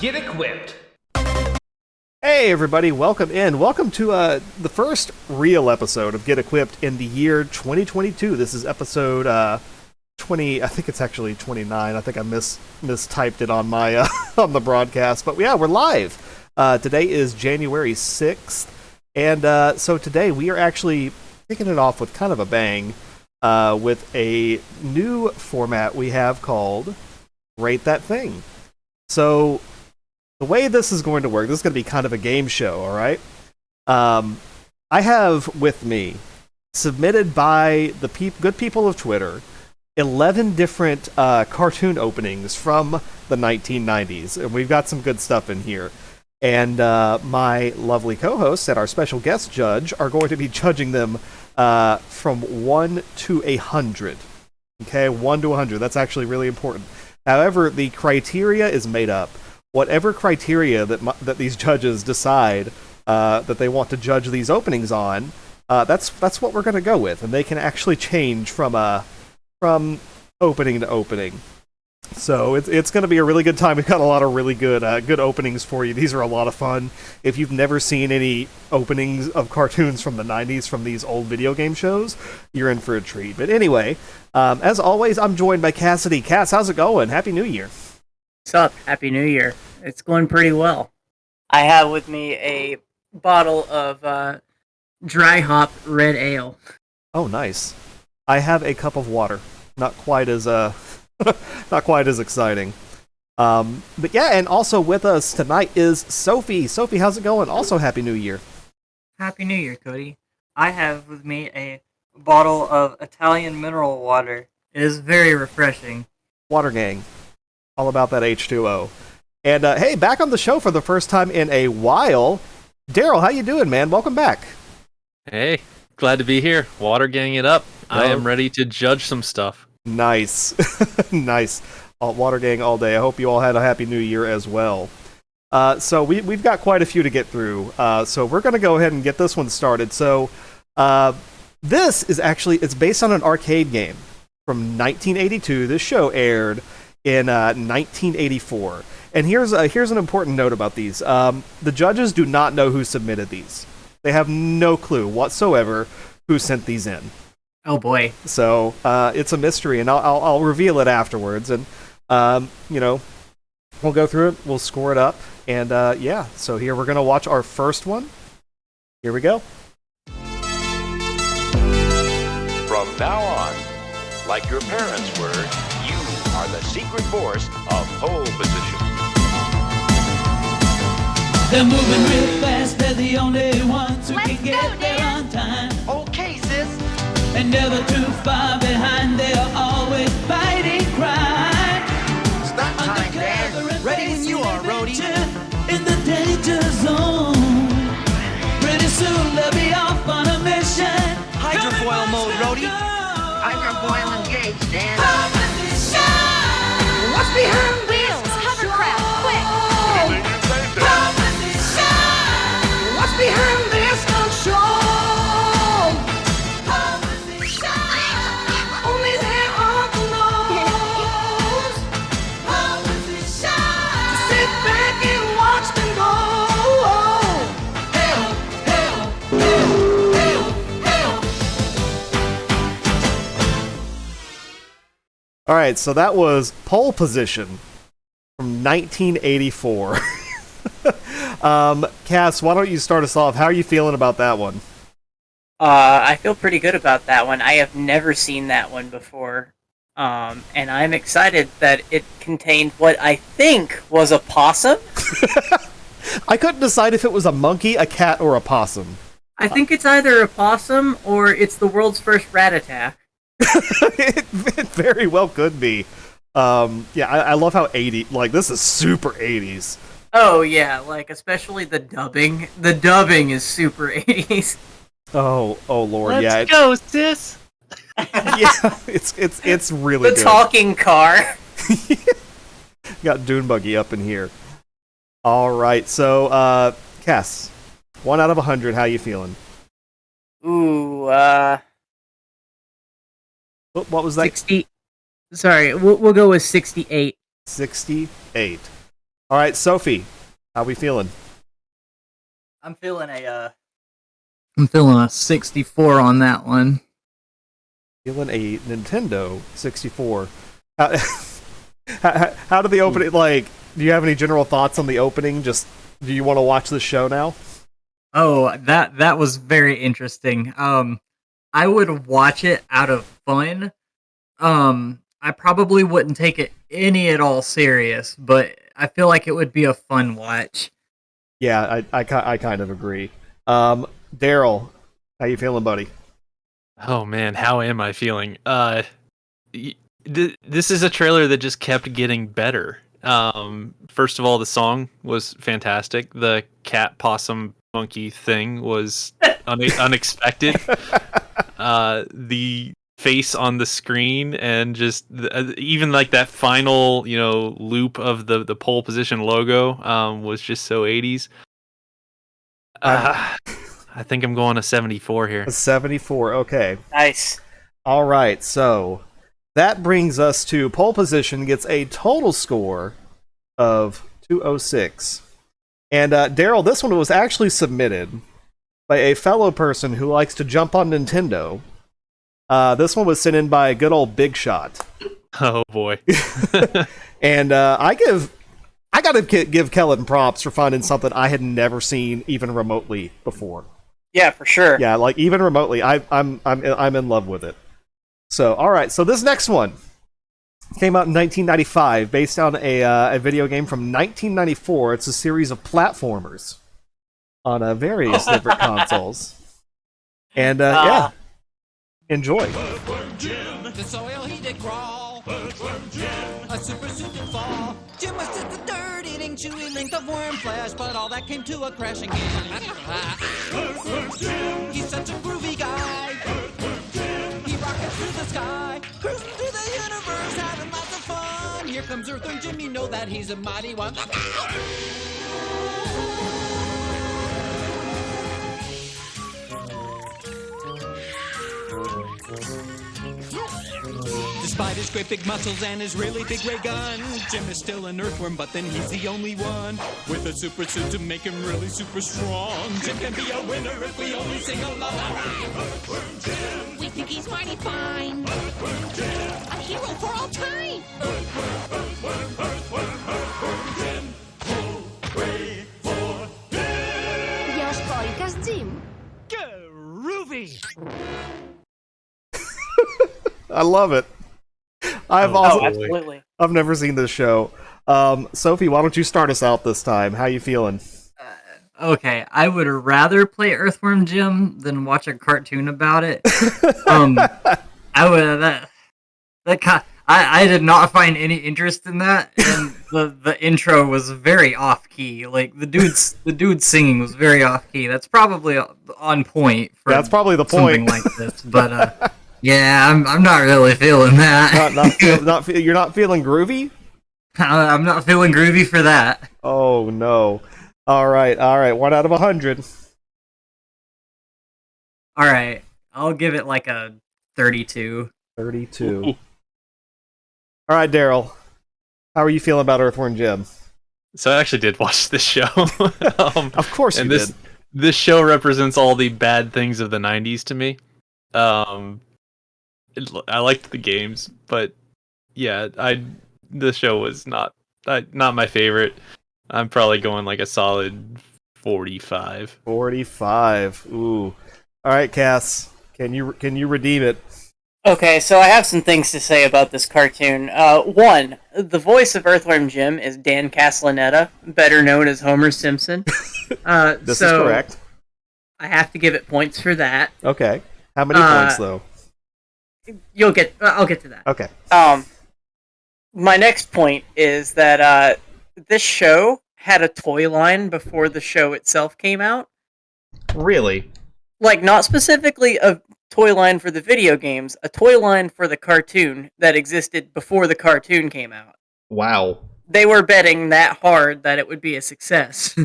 Get equipped. Hey everybody, welcome in. Welcome to the first real episode of Get Equipped in the year 2022. This is episode 20, I think it's actually 29. I think I mistyped it on my on the broadcast. But yeah, we're live. Today is January 6th. And so today we are actually kicking it off with kind of a bang with a new format we have called Rate That Thing. So the way this is going to work, this is going to be kind of a game show, all right? I have with me, submitted by the good people of Twitter, 11 different cartoon openings from the 1990s, and we've got some good stuff in here. And my lovely co-hosts and our special guest judge are going to be judging them from 1 to 100. Okay, 1 to 100. That's actually really important. However, the criteria is made up. Whatever criteria that these judges decide that they want to judge these openings on, that's what we're going to go with, and they can actually change from opening to opening. So it's going to be a really good time. We've got a lot of really good openings for you. These are a lot of fun. If you've never seen any openings of cartoons from the 90s from these old video game shows, you're in for a treat. But anyway, as always, I'm joined by Cassidy. Cass, how's it going? Happy New Year. What's up? Happy New Year. It's going pretty well. I have with me a bottle of dry hop red ale. Oh, nice. I have a cup of water. Not quite as exciting. But yeah, and also with us tonight is Sophie. Sophie, how's it going? Also, Happy New Year. Happy New Year, Cody. I have with me a bottle of Italian mineral water. It is very refreshing. Water gang. All about that H2O. And hey, back on the show for the first time in a while. Daryl, how you doing, man? Welcome back. Hey, glad to be here. Water gang it up. I am ready to judge some stuff. Nice. Nice. Water gang all day. I hope you all had a Happy New Year as well. So we've got quite a few to get through. So we're going to go ahead and get this one started. So this is actually, it's based on an arcade game from 1982. This show aired in 1984. And here's an important note about these. The judges do not know who submitted these. They have no clue whatsoever who sent these in. Oh boy. So it's a mystery, and I'll reveal it afterwards. And we'll go through it, we'll score it up, and yeah. So here we're gonna watch our first one. Here we go. From now on, like your parents were, you are the secret force of pole position. They're moving real fast, they're the only ones who can get there on time. Okay, sis. And never too far behind, they are always fighting crime. Stop time, Dan. Ready when you are, Rhodey. In the danger zone. Pretty soon they'll be off on a mission. Hydrofoil mode, Rhodey. Hydrofoil engaged, Dan. What's behind wheels? Hovercraft, quick! What's behind this control? Only there are the knows. Just sit back and watch them go. Help, help, help, help, help. All right, so that was Pole Position from 1984. Cass, why don't you start us off? How are you feeling about that one? I feel pretty good about that one. I have never seen that one before. And I'm excited that it contained what I think was a possum. I couldn't decide if it was a monkey, a cat, or a possum. I think it's either a possum or it's the world's first rat attack. It very well could be. Yeah, I love how 80, like, this is super 80s. Oh yeah, like especially the dubbing. The dubbing is super 80s. Oh Lord, yeah. Let's go, sis. Yeah, it's really the good. talking car. Got Dune Buggy up in here. All right, so Cass, 1 out of 100. How you feeling? Ooh, What was that? 60. Sorry, we'll go with 68. 68. All right, Sophie, how we feeling? I'm feeling a 64 on that one. Feeling a Nintendo 64. How, how did the opening, like, do you have any general thoughts on the opening? Just, do you want to watch the show now? Oh, that was very interesting. I would watch it out of fun. I probably wouldn't take it any at all serious, but I feel like it would be a fun watch. Yeah, I kind of agree. Daryl, how you feeling, buddy? Oh man, how am I feeling? This is a trailer that just kept getting better. First of all, the song was fantastic. The cat, possum, monkey thing was unexpected. The face on the screen and just even like that final, loop of the pole position logo was just so 80s. I think I'm going to 74 here. A 74, okay. Nice. All right, so that brings us to pole position gets a total score of 206. And Daryl, this one was actually submitted by a fellow person who likes to jump on Nintendo. This one was sent in by good old Big Shot. Oh boy. And I gotta give Kellen props for finding something I had never seen even remotely before. Yeah, for sure. Yeah, like even remotely, I'm in love with it. So, all right. So this next one came out in 1995, based on a video game from 1994. It's a series of platformers on various different consoles. And yeah, enjoy. Earthworm Jim, the soil he did crawl. Earthworm Jim, a super suit did fall. Jim was just a dirt eating, chewy length of worm flesh, but all that came to a crashing end. Earthworm Jim, he's such a groovy guy. Earthworm Jim, he rockets through the sky, cruising through the universe, having lots of fun. Here comes Earthworm Jim, you know that he's a mighty one. Despite his great big muscles and his really big ray gun, Jim is still an earthworm, but then he's the only one with a super suit to make him really super strong. Jim can be a winner if we only sing along. Earthworm Jim, We think he's mighty fine. Earthworm Jim, A hero for all time. Earthworm Jim. Hooray for Jim! Your spoilkas, Jim. Groovy! I love it. I've Oh, also absolutely. I've never seen this show. Sophie, why don't you start us out this time? How you feeling? Okay, I would rather play Earthworm Jim than watch a cartoon about it. I would I did not find any interest in that, and the intro was very off key. Like the dude's singing was very off key. That's probably on point for That's probably the something point. like this, but yeah, I'm not really feeling that. You're not feeling groovy? I'm not feeling groovy for that. Oh no. All right. 1 out of 100. All right, I'll give it like a 32. 32. All right, Daryl. How are you feeling about Earthworm Jim? So I actually did watch this show. Of course you did. This show represents all the bad things of the 90s to me. I liked the games, but yeah, the show was not my favorite. I'm probably going like a solid 45. 45. Ooh. All right, Cass. Can you redeem it? Okay, so I have some things to say about this cartoon. One, the voice of Earthworm Jim is Dan Castellaneta, better known as Homer Simpson. This is correct. I have to give it points for that. Okay. How many points though? I'll get to that. Okay. My next point is that this show had a toy line before the show itself came out. Really? Like, not specifically a toy line for the video games, a toy line for the cartoon that existed before the cartoon came out. Wow. They were betting that hard that it would be a success.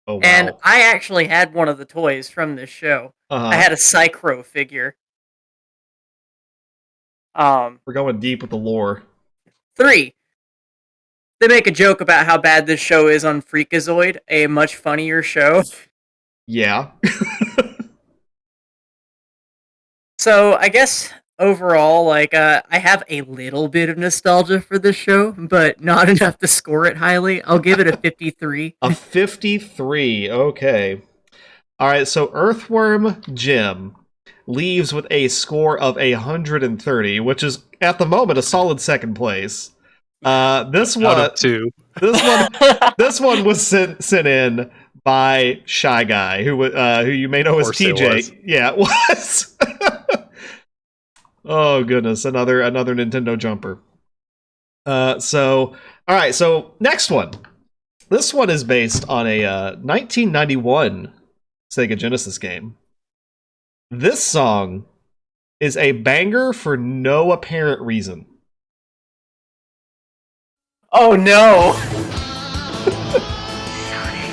Oh wow. And I actually had one of the toys from this show. I had a Psychro figure. We're going deep with the lore. 3. They make a joke about how bad this show is on Freakazoid, a much funnier show. Yeah. So I guess overall, like, I have a little bit of nostalgia for this show, but not enough to score it highly. I'll give it a 53. A 53. Okay. All right, so Earthworm Jim leaves with a score of 130, which is at the moment a solid second place. This Out one, of 2. this one was sent in by Shy Guy, who you may know as Of course it TJ. was. Yeah, it was. Oh goodness, another Nintendo jumper. So all right, so next one. This one is based on a 1991 Sega Genesis game. This song is a banger for no apparent reason. Oh no!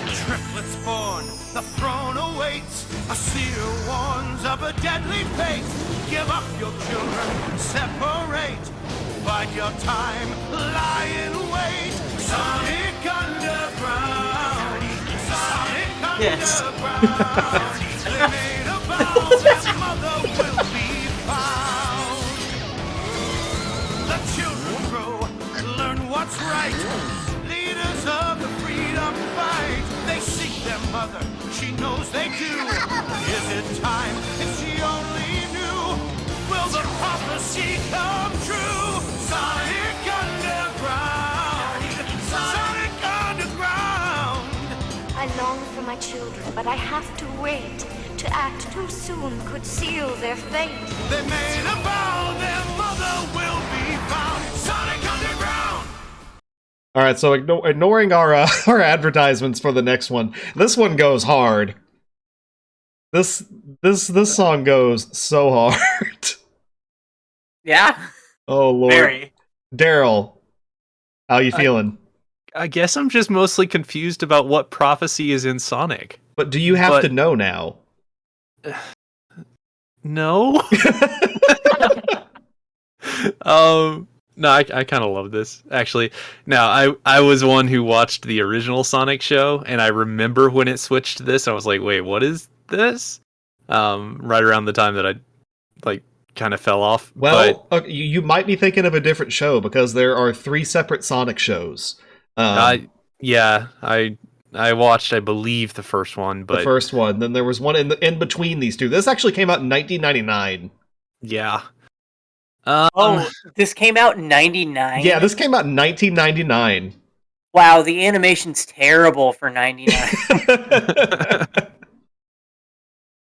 Triplets born, the throne awaits. A seer warns of a deadly fate. Give up your children, separate. Bide your time, lie in wait. Sonic Underground. Sonic Yes. Underground. They made a vow their mother will be found. The children grow, learn what's right. Leaders of the freedom fight. They seek their mother, she knows they do. Is it time? If she only knew, will the prophecy come true? Sonic Underground. Sonic Underground. I long for my children, but I have to wait. To act too soon could seal their fate. They made a vow their mother will be found. Sonic Underground. All right, so ignoring our our advertisements for the next one, this one goes hard. This song goes so hard. Yeah? Oh lord, Very. Daryl, how you feeling? I guess I'm just mostly confused about what prophecy is in Sonic. But do you have to know now? No. No, I kind of love this actually. Now, I was one who watched the original Sonic show, and I remember when it switched to this. I was like, wait, what is this? Right around the time that I like kind of fell off. Well, okay, you might be thinking of a different show because there are 3 separate Sonic shows. Yeah, I watched, I believe, the first one, but the first one. Then there was one in between these two. This actually came out in 1999. yeah. This came out in 99? Yeah, this came out in 1999. Wow, the animation's terrible for 99.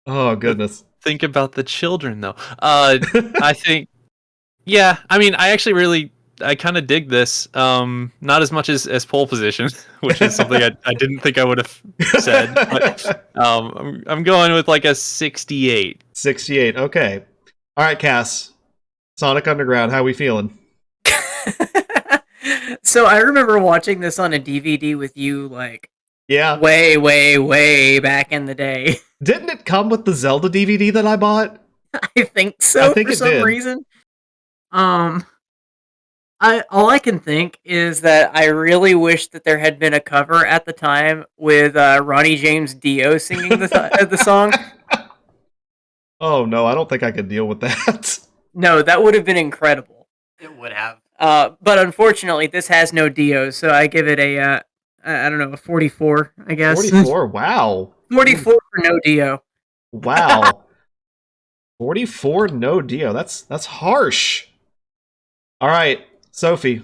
Oh goodness. Think about the children, though. I think, yeah. I mean, I kind of dig this. Not as much as pole position, which is something I didn't think I would have said. But I'm going with like a 68. 68. Okay. All right, Cass. Sonic Underground. How we feeling? So I remember watching this on a DVD with you, like, Yeah. way, way, way back in the day. Didn't it come with the Zelda DVD that I bought? I think so. I think for it some did. reason. All I can think is that I really wish that there had been a cover at the time with Ronnie James Dio singing the song. Oh no, I don't think I could deal with that. No, that would have been incredible. It would have. But unfortunately, this has no Dio, so I give it a I don't know, a 44, I guess. 44. Wow. 44 for no Dio. Wow. 44 no Dio. That's harsh. All right, Sophie.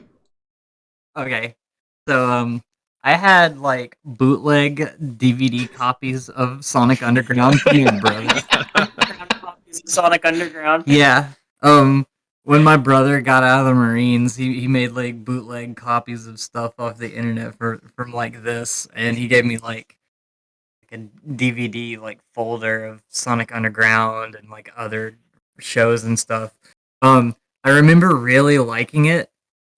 Okay. So I had like bootleg DVD copies of Sonic Underground from your brother. Sonic Underground. Yeah. When my brother got out of the Marines, he made like bootleg copies of stuff off the internet from like this, and he gave me like a DVD like folder of Sonic Underground and like other shows and stuff. I remember really liking it.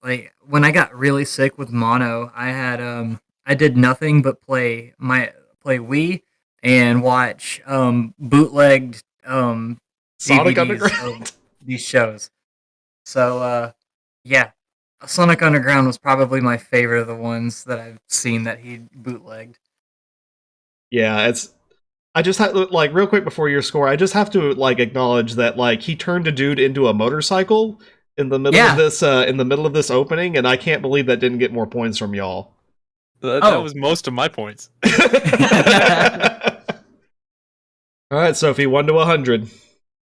Like when I got really sick with mono, I did nothing but play Wii and watch bootlegged Sonic DVDs Underground. of these shows. So yeah, Sonic Underground was probably my favorite of the ones that I've seen that he bootlegged. Yeah, I just have like real quick before your score. I just have to like acknowledge that like he turned a dude into a motorcycle in the middle of this opening, and I can't believe that didn't get more points from y'all. That was most of my points. All right, Sophie, 1 to 100.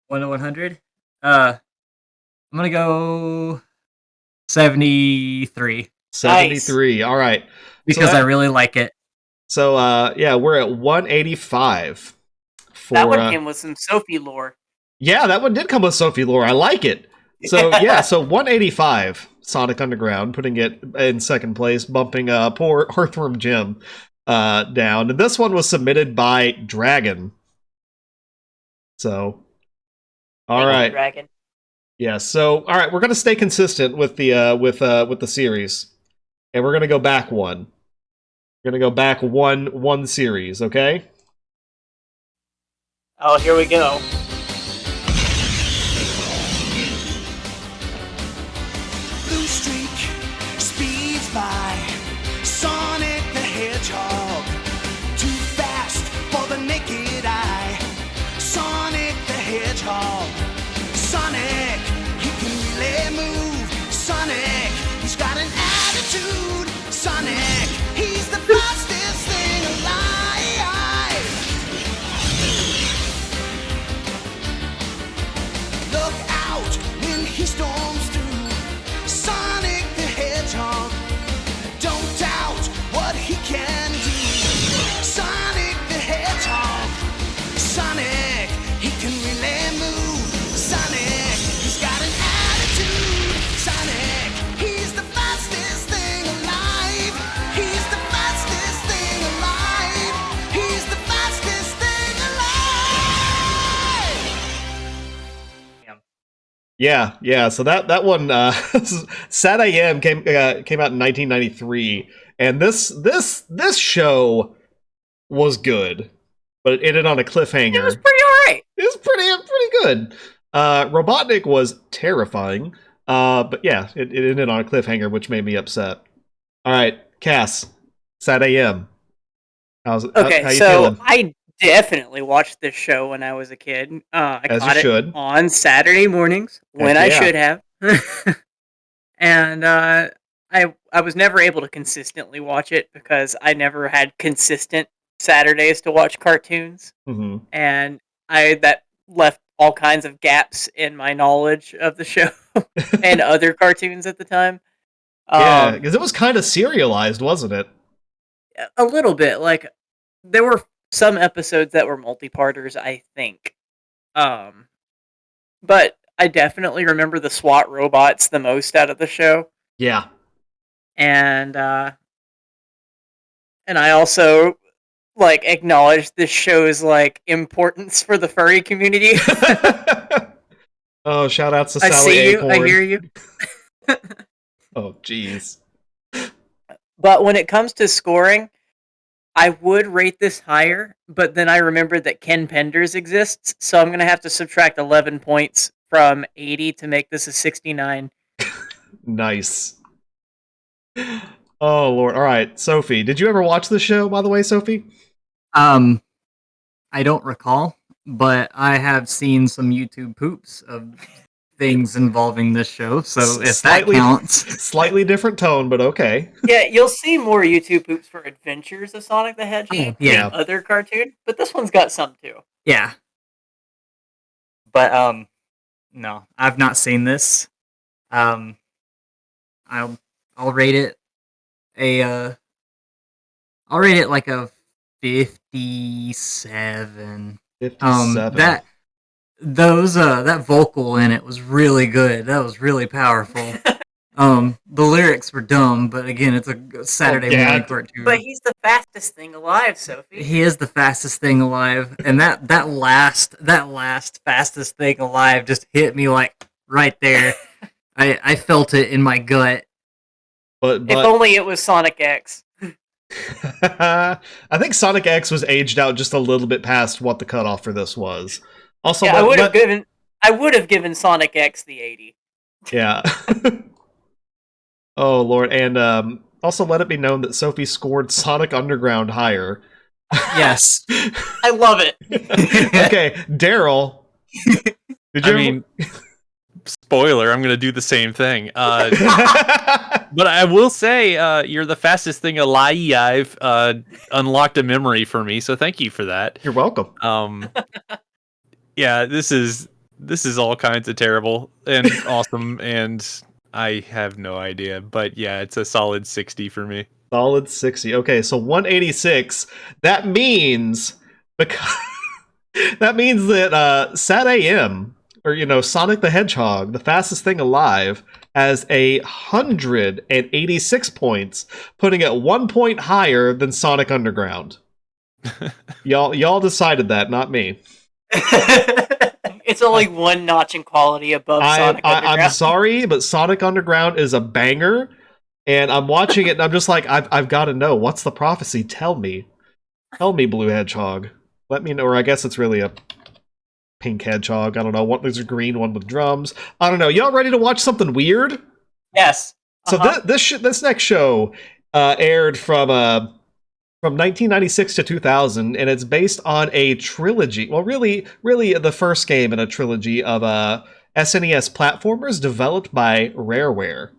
1 to 100. I'm gonna go 73 73. All right, because I really like it. So yeah, we're at 185. That one came with some Sophie lore. Yeah, that one did come with Sophie lore. I like it. So yeah, so 185 Sonic Underground, putting it in second place, bumping poor Earthworm Jim down. And this one was submitted by Dragon. So, all right, Dragon. Yeah. So, all right, we're gonna stay consistent with the series, and we're gonna go back one. We're gonna go back one series. Okay. Oh, here we go. Blue streak speeds by. Sonic the Hedgehog, too fast for the naked eye. Sonic the Hedgehog, Sonic, he can really move. Sonic, he's got an attitude. Sonic, he's the fastest thing alive. Look out when he storms through. Sonic the Hedgehog, don't doubt what he can do. Sonic the Hedgehog, Sonic, he can really move. Sonic, he's got an attitude. Sonic, he's the fastest thing alive. He's the fastest thing alive. He's the fastest thing alive. Yeah. So that one, Sad AM came out in 1993, and this show was good, but it ended on a cliffhanger. It was pretty alright. It was pretty good. Robotnik was terrifying, but yeah, it ended on a cliffhanger, which made me upset. All right, Cass, Sad AM. How you feeling? I definitely watched this show when I was a kid. I As caught you it should. on Saturday mornings when I should have. And I was never able to consistently watch it because I never had consistent Saturdays to watch cartoons. Mm-hmm. And that left all kinds of gaps in my knowledge of the show and other cartoons at the time. Yeah, because it was kind of serialized, wasn't it? A little bit. Like, there were some episodes that were multi-parters, I think. But I definitely remember the SWAT robots the most out of the show. Yeah. And I also like acknowledge this show's like importance for the furry community. Oh, shout outs to I Sally see you, Acorn. I hear you. Oh, jeez. But when it comes to scoring, I would rate this higher, but then I remembered that Ken Penders exists, so I'm going to have to subtract 11 points from 80 to make this a 69. Nice. Oh, Lord. All right, Sophie. Did you ever watch the show, by the way, Sophie? I don't recall, but I have seen some YouTube poops of things involving this show, so if that counts. Slightly different tone, but okay. Yeah, you'll see more YouTube poops for Adventures of Sonic the Hedgehog Yeah. than other cartoon, but this one's got some too. Yeah. But no, I've not seen this. I'll rate it I'll rate it like a 57. 57. That vocal in it was really good. That was really powerful. The lyrics were dumb, but again, it's a Saturday morning cartoon. But he's the fastest thing alive, Sophie. He is the fastest thing alive, and that last fastest thing alive just hit me like right there. I felt it in my gut. But if only it was Sonic X. I think Sonic X was aged out just a little bit past what the cutoff for this was. Also, yeah, I would have given Sonic X the 80. Yeah. Oh Lord, and also let it be known that Sophie scored Sonic Underground higher. Yes. I love it. Okay, Daryl. Did you? I mean, spoiler, I'm going to do the same thing. But I will say, you're the fastest thing alive. Unlocked a memory for me, so thank you for that. You're welcome. Yeah, this is all kinds of terrible and awesome, and I have no idea. But yeah, it's a solid 60 for me. Solid 60. Okay, so 186. That means that Sat AM, or Sonic the Hedgehog, the fastest thing alive, has 186 points, putting it 1 point higher than Sonic Underground. Y'all decided that, not me. It's only one notch in quality above Sonic Underground. I'm sorry, but Sonic Underground is a banger, and I'm watching it and I'm just like, I've got to know, what's the prophecy? Tell me, Blue Hedgehog. Let me know. Or I guess it's really a pink hedgehog. I don't know. There's a green one with drums. I don't know. Y'all ready to watch something weird? Yes. So this next show aired from 1996 to 2000, and it's based on a trilogy. Well, really the first game in a trilogy of SNES platformers developed by Rareware.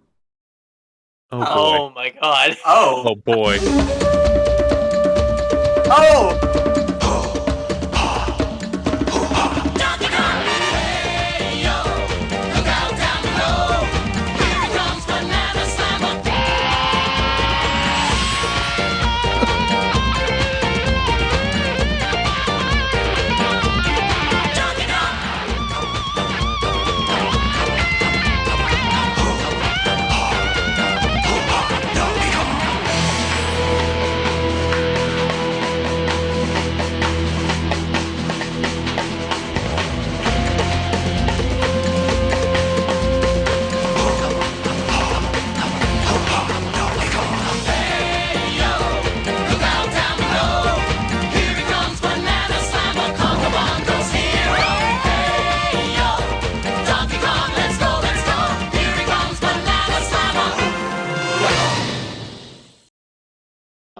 Oh boy. Oh my god. Oh boy. Oh!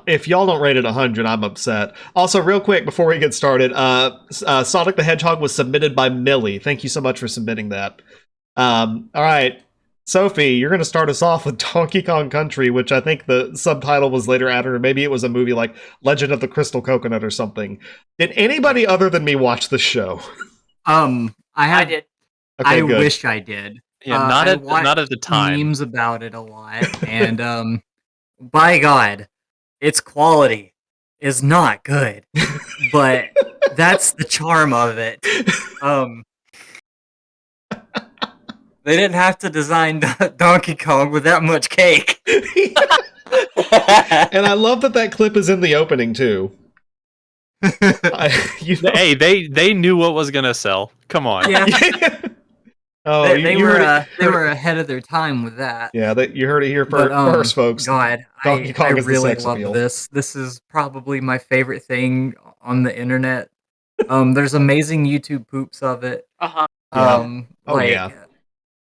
If y'all don't rate it 100, I'm upset. Also, real quick, before we get started, Sonic the Hedgehog was submitted by Millie. Thank you so much for submitting that. All right, Sophie, you're going to start us off with Donkey Kong Country, which I think the subtitle was later added, or maybe it was a movie like Legend of the Crystal Coconut or something. Did anybody other than me watch the show? I did. Okay, I good. wish I did. Yeah, not at the time. Memes about it a lot, and by God, its quality is not good, but that's the charm of it. They didn't have to design Donkey Kong with that much cake. And I love that clip is in the opening too. Hey, they knew what was gonna sell. Come on. Yeah. Oh, they were ahead of their time with that. Yeah, you heard it here first, folks. God, Donkey Kong I is the really sex love appeal. this. This is probably my favorite thing on the internet. There's amazing YouTube poops of it. Yeah.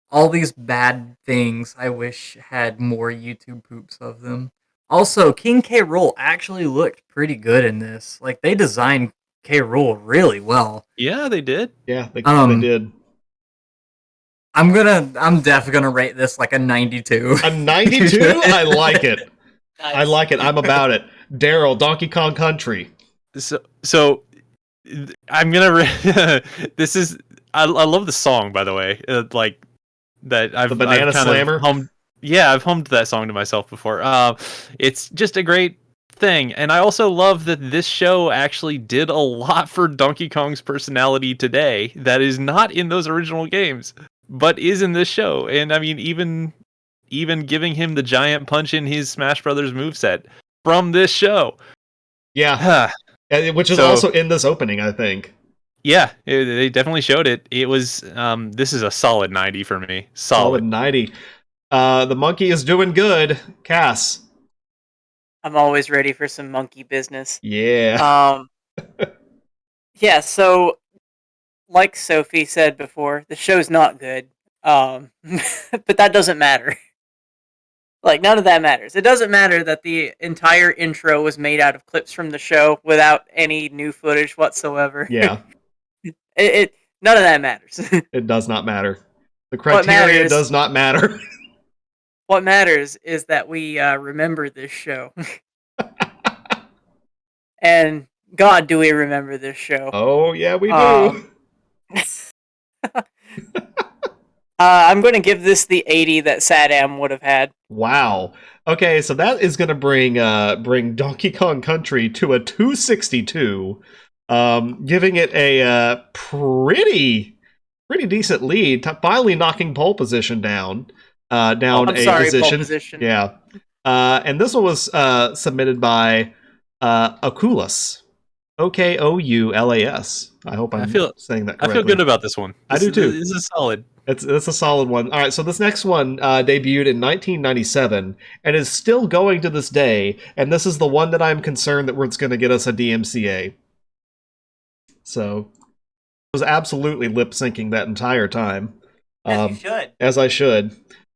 All these bad things, I wish had more YouTube poops of them. Also, King K. Rool actually looked pretty good in this. Like, they designed K. Rool really well. Yeah, they did. Yeah, they did. I'm definitely gonna rate this like a 92. A 92? I like it. Nice. I like it. I'm about it. Daryl, Donkey Kong Country. So I'm gonna. This is. I love the song, by the way. Like that. The Banana Slammer. I've hummed that song to myself before. It's just a great thing, and I also love that this show actually did a lot for Donkey Kong's personality today that is not in those original games, but is in this show. And I mean, even giving him the giant punch in his Smash Brothers moveset from this show. Yeah. Which is also in this opening, I think. Yeah, they definitely showed it. It was this is a solid 90 for me. Solid 90. The monkey is doing good. Cass. I'm always ready for some monkey business. Yeah. Yeah, so like Sophie said before, the show's not good. But that doesn't matter. Like, none of that matters. It doesn't matter that the entire intro was made out of clips from the show without any new footage whatsoever. Yeah, None of that matters. it does not matter. The What criteria matters- does not matter. What matters is that we remember this show. And God, do we remember this show. Oh, yeah, we do. I'm going to give this the 80 that Sadam would have had. Wow. Okay, so that is going to bring Donkey Kong Country to a 262, giving it a pretty decent lead, finally knocking pole position down I'm a sorry, position. pole position. Yeah. And this one was submitted by Oculus. Okoulas. I hope I'm saying that correctly. I feel good about this one. I do too. This is solid. It's a solid one. All right, so this next one debuted in 1997 and is still going to this day, and this is the one that I'm concerned that it's going to get us a DMCA. So, I was absolutely lip syncing that entire time. As you should. As I should.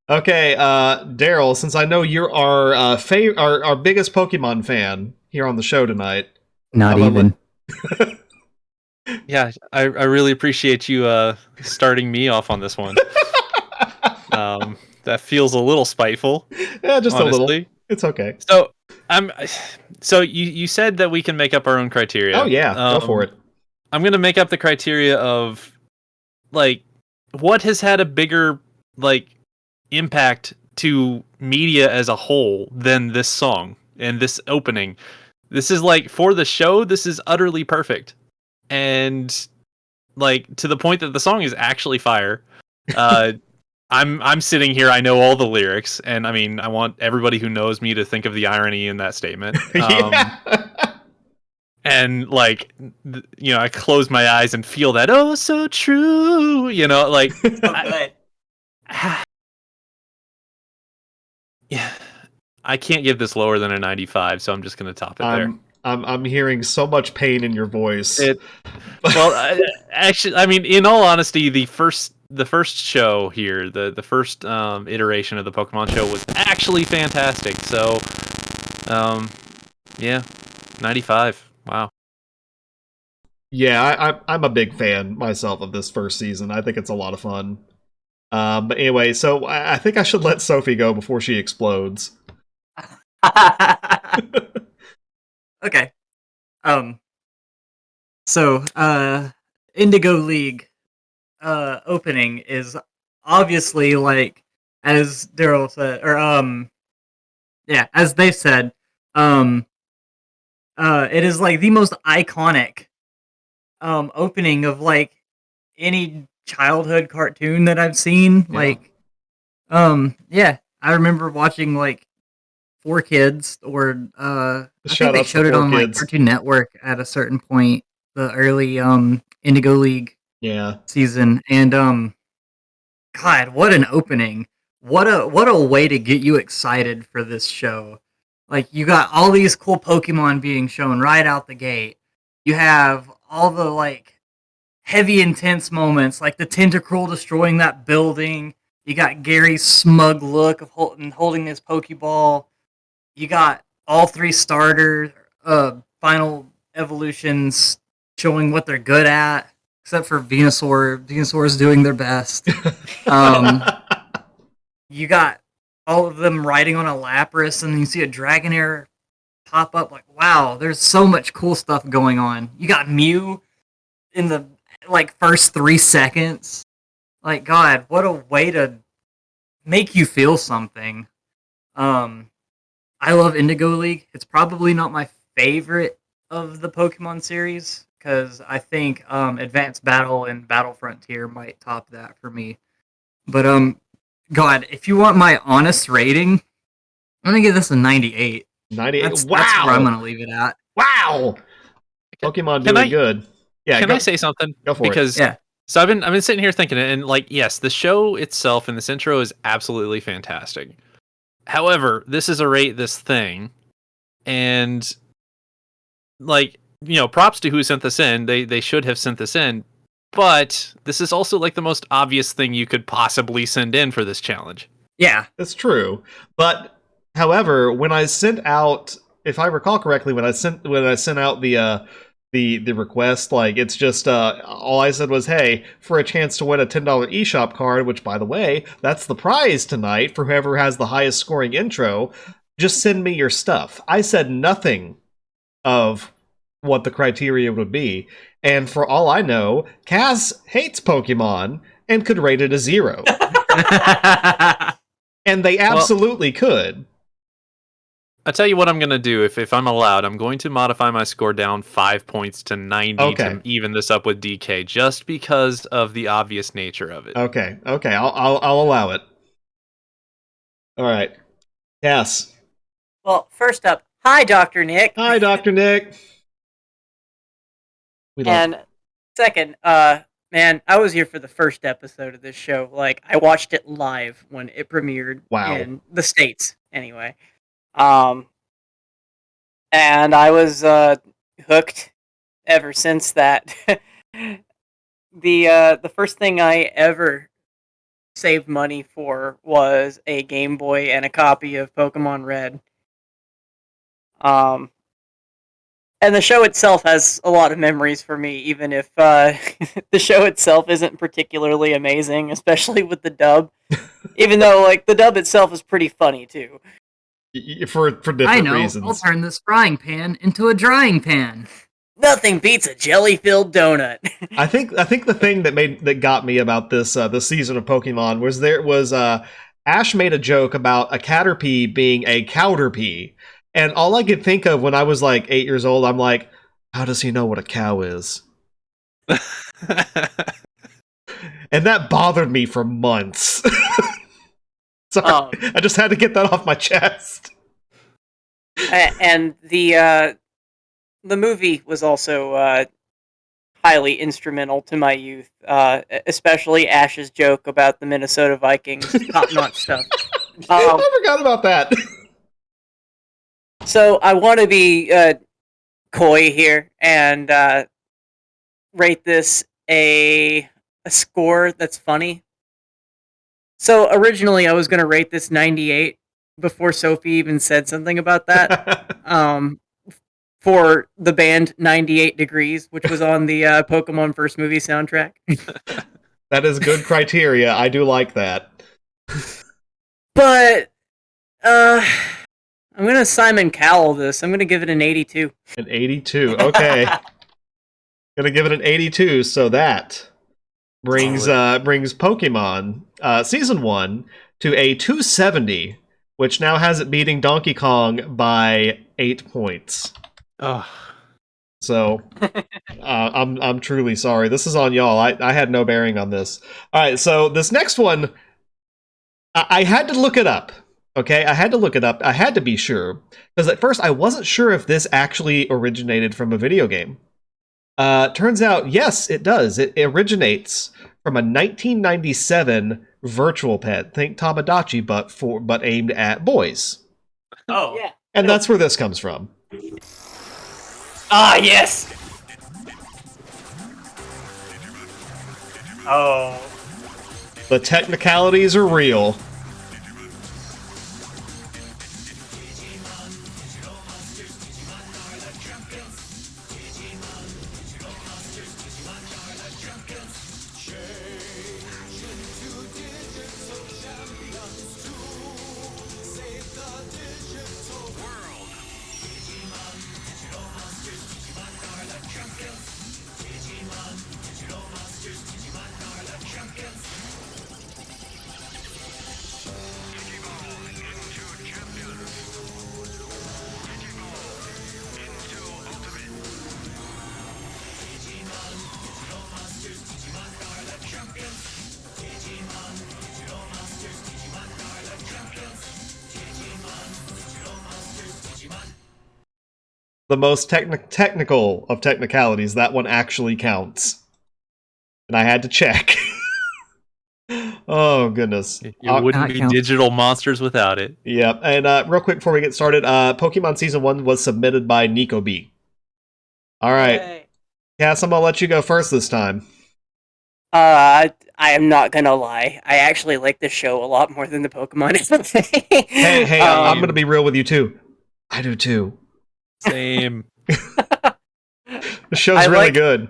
Okay, Daryl, since I know you're our biggest Pokemon fan here on the show tonight. Not even. Yeah, I really appreciate you starting me off on this one. That feels a little spiteful. Yeah, just honestly. a little. It's okay. So you said that we can make up our own criteria. Oh yeah, go for it. I'm gonna make up the criteria of like what has had a bigger like impact to media as a whole than this song and this opening. This is like for the show, this is utterly perfect. And like to the point that the song is actually fire. I'm sitting here, I know all the lyrics, and I mean I want everybody who knows me to think of the irony in that statement. And like I close my eyes and feel that oh so true, like yeah. I can't give this lower than a 95, so I'm just going to top it there. I'm hearing so much pain in your voice. Actually, I mean, in all honesty, the first show here, the first iteration of the Pokemon show was actually fantastic. So, yeah, 95. Wow. Yeah, I'm a big fan myself of this first season. I think it's a lot of fun. But anyway, so I think I should let Sophie go before she explodes. Okay. So, Indigo League opening is obviously like, as Daryl said, or as they said, it is like the most iconic opening of like any childhood cartoon that I've seen. Yeah. I remember watching like 4Kids, or I think Shout they out to showed it on 4Kids. like Cartoon Network at a certain point, the early Indigo League season, and God, what an opening! What a way to get you excited for this show. Like, you got all these cool Pokemon being shown right out the gate. You have all the like heavy, intense moments, like the Tentacruel destroying that building. You got Gary's smug look of holding his Pokeball. You got all 3 starter final evolutions showing what they're good at, except for Venusaur. Venusaur's doing their best. You got all of them riding on a Lapras, and then you see a Dragonair pop up. Like, wow, there's so much cool stuff going on. You got Mew in the like first 3 seconds. Like, God, what a way to make you feel something. I love Indigo League. It's probably not my favorite of the Pokemon series, because I think Advanced Battle and Battle Frontier might top that for me. But God, if you want my honest rating, I'm gonna give this a 98. 98. That's Wow. That's where I'm gonna leave it at. Wow. Pokemon doing good. Yeah. Can I say something? Go for it. Yeah. So I've been sitting here thinking, and like, yes, the show itself and this intro is absolutely fantastic. However, this is a rate this thing, and like, props to who sent this in. They should have sent this in, but this is also like the most obvious thing you could possibly send in for this challenge. Yeah, That's true. But However, when I sent out, if I recall correctly, when I sent out the request, like it's just all I said was, "Hey, for a chance to win a $10 eShop card, which by the way, that's the prize tonight for whoever has the highest scoring intro, just send me your stuff." I said nothing of what the criteria would be, and for all I know, Kaz hates Pokemon and could rate it a 0. And they absolutely could. I'll tell you what I'm going to do if I'm allowed. I'm going to modify my score down 5 points to 90 to even this up with DK, just because of the obvious nature of it. Okay, I'll allow it. All right. Yes. Well, first up, hi, Dr. Nick. Hi, Dr. Nick. And second, man, I was here for the first episode of this show. Like, I watched it live when it premiered in the States, anyway. And I was hooked ever since that. The first thing I ever saved money for was a Game Boy and a copy of Pokemon Red. And the show itself has a lot of memories for me, even if the show itself isn't particularly amazing, especially with the dub. Even though, like, the dub itself is pretty funny too. For different reasons. I'll turn this frying pan into a drying pan. Nothing beats a jelly-filled donut. I think the thing that got me about this season of Pokemon was Ash made a joke about a Caterpie being a Cowderpie, and all I could think of when I was like 8 years old, I'm like, how does he know what a cow is? And that bothered me for months. Sorry, I just had to get that off my chest. And the movie was also highly instrumental to my youth, especially Ash's joke about the Minnesota Vikings top-notch stuff. I forgot about that. So I want to be coy here and rate this a score that's funny. So originally I was going to rate this 98 before Sophie even said something about that. For the band 98 Degrees, which was on the Pokemon First Movie soundtrack. That is good criteria. I do like that. But I'm going to Simon Cowell this. I'm going to give it an 82. An 82. Okay. Going to give it an 82, so that brings Pokemon Season 1 to a 270, which now has it beating Donkey Kong by 8 points. Oh. So, I'm truly sorry. This is on y'all. I had no bearing on this. All right, so this next one, I had to look it up. Okay, I had to look it up. I had to be sure, because at first I wasn't sure if this actually originated from a video game. Turns out, yes, it does. It originates from a 1997 virtual pet. Think Tamagotchi, but aimed at boys. Oh, yeah. And that's where this comes from. Ah, yes! Oh. The technicalities are real. The most technical of technicalities, that one actually counts. And I had to check. Oh, goodness. It wouldn't be digital monsters without it. Yep. And real quick before we get started, Pokemon Season 1 was submitted by Nico B. All right. Yay. Cass, I'm going to let you go first this time. I am not gonna lie. I actually like this show a lot more than the Pokemon anime. Hey, I'm going to be real with you too. I do too. Same. The show's really good.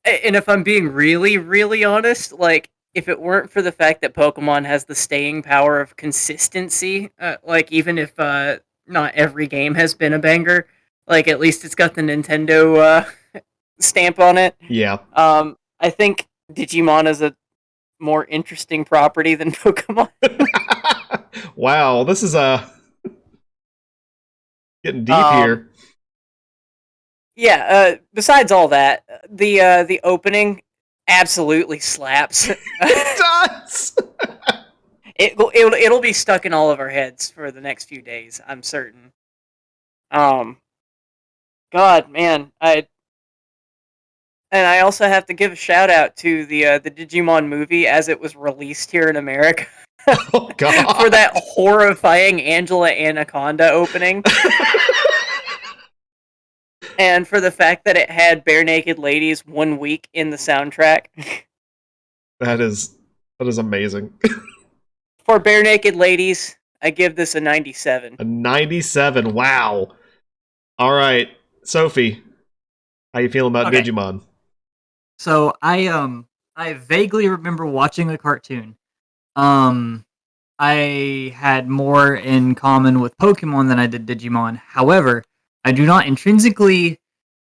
And if I'm being really, really honest, like, if it weren't for the fact that Pokemon has the staying power of consistency, like, even if not every game has been a banger, like, at least it's got the Nintendo stamp on it. Yeah. I think Digimon is a more interesting property than Pokemon. Wow, this is getting deep here. Yeah, besides all that, the opening absolutely slaps. It does! It'll be stuck in all of our heads for the next few days, I'm certain. God, man, I also have to give a shout out to the Digimon movie as it was released here in America. Oh God! For that horrifying Angela Anaconda opening. And for the fact that it had Bare Naked Ladies 1 week in the soundtrack. That is amazing. For Bare Naked Ladies, I give this a 97. A 97, wow. Alright, Sophie, how you feeling about Digimon? So I vaguely remember watching a cartoon. I had more in common with Pokemon than I did Digimon. However, I do not intrinsically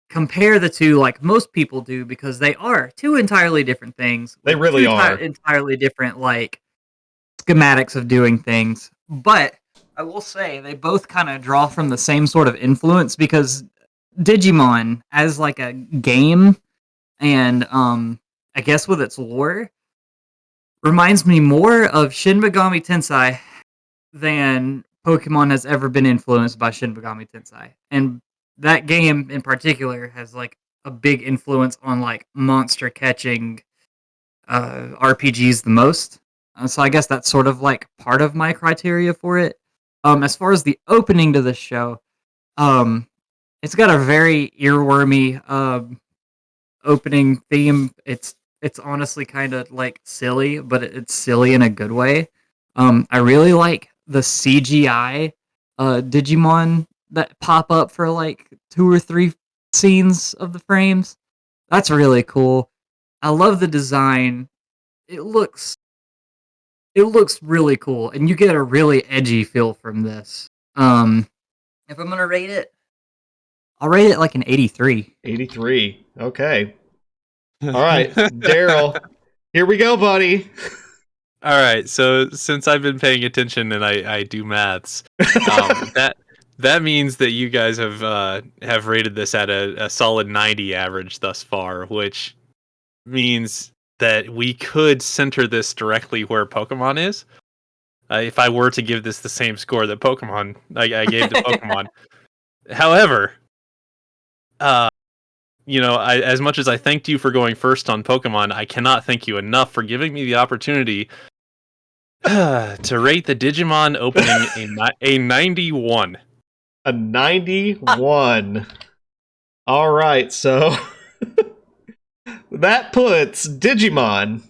compare the two like most people do because they are two entirely different things. They really are. Entirely different like schematics of doing things. But I will say they both kind of draw from the same sort of influence because Digimon as like a game and I guess with its lore reminds me more of Shin Megami Tensei than Pokemon has ever been influenced by Shin Megami Tensei. And that game in particular has like a big influence on like monster catching RPGs the most. So I guess that's sort of like part of my criteria for it. As far as the opening to this show, it's got a very earwormy opening theme. It's honestly kind of like silly, but it's silly in a good way. I really like the CGI Digimon that pop up for like 2 or 3 scenes of the frames. That's really cool. I love the design. It looks really cool, and you get a really edgy feel from this. If I'm gonna rate it, I'll rate it like an 83. 83. Okay. All right, Daryl. Here we go, buddy. All right, so since I've been paying attention and I do maths, that means that you guys have rated this at a solid 90 average thus far, which means that we could center this directly where Pokemon is. If I were to give this the same score that I gave to Pokemon. However, as much as I thanked you for going first on Pokemon, I cannot thank you enough for giving me the opportunity to rate the Digimon opening a 91. A 91. All right, so that puts Digimon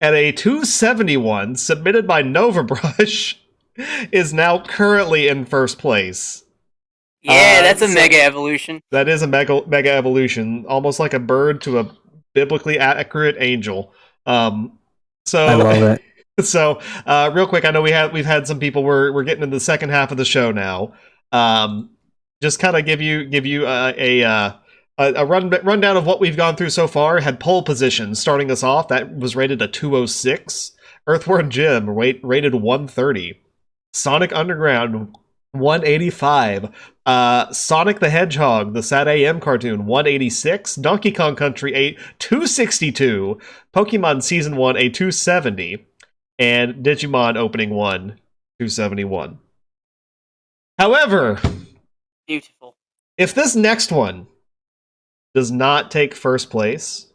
at a 271, submitted by Novabrush, is now currently in first place. Yeah, that's a mega evolution. That is a mega evolution, almost like a bird to a biblically accurate angel. I love it. So, real quick, I know we've had some people. We're getting into the second half of the show now. Just kind of give you a rundown of what we've gone through so far. Had pole position starting us off. That was rated a 206. Earthworm Jim rated 130. Sonic Underground 185. Sonic the Hedgehog, the Sad AM cartoon, 186. Donkey Kong Country 8, 262. Pokemon Season 1, a 270. And Digimon Opening 1, 271. However, beautiful. If this next one does not take first place,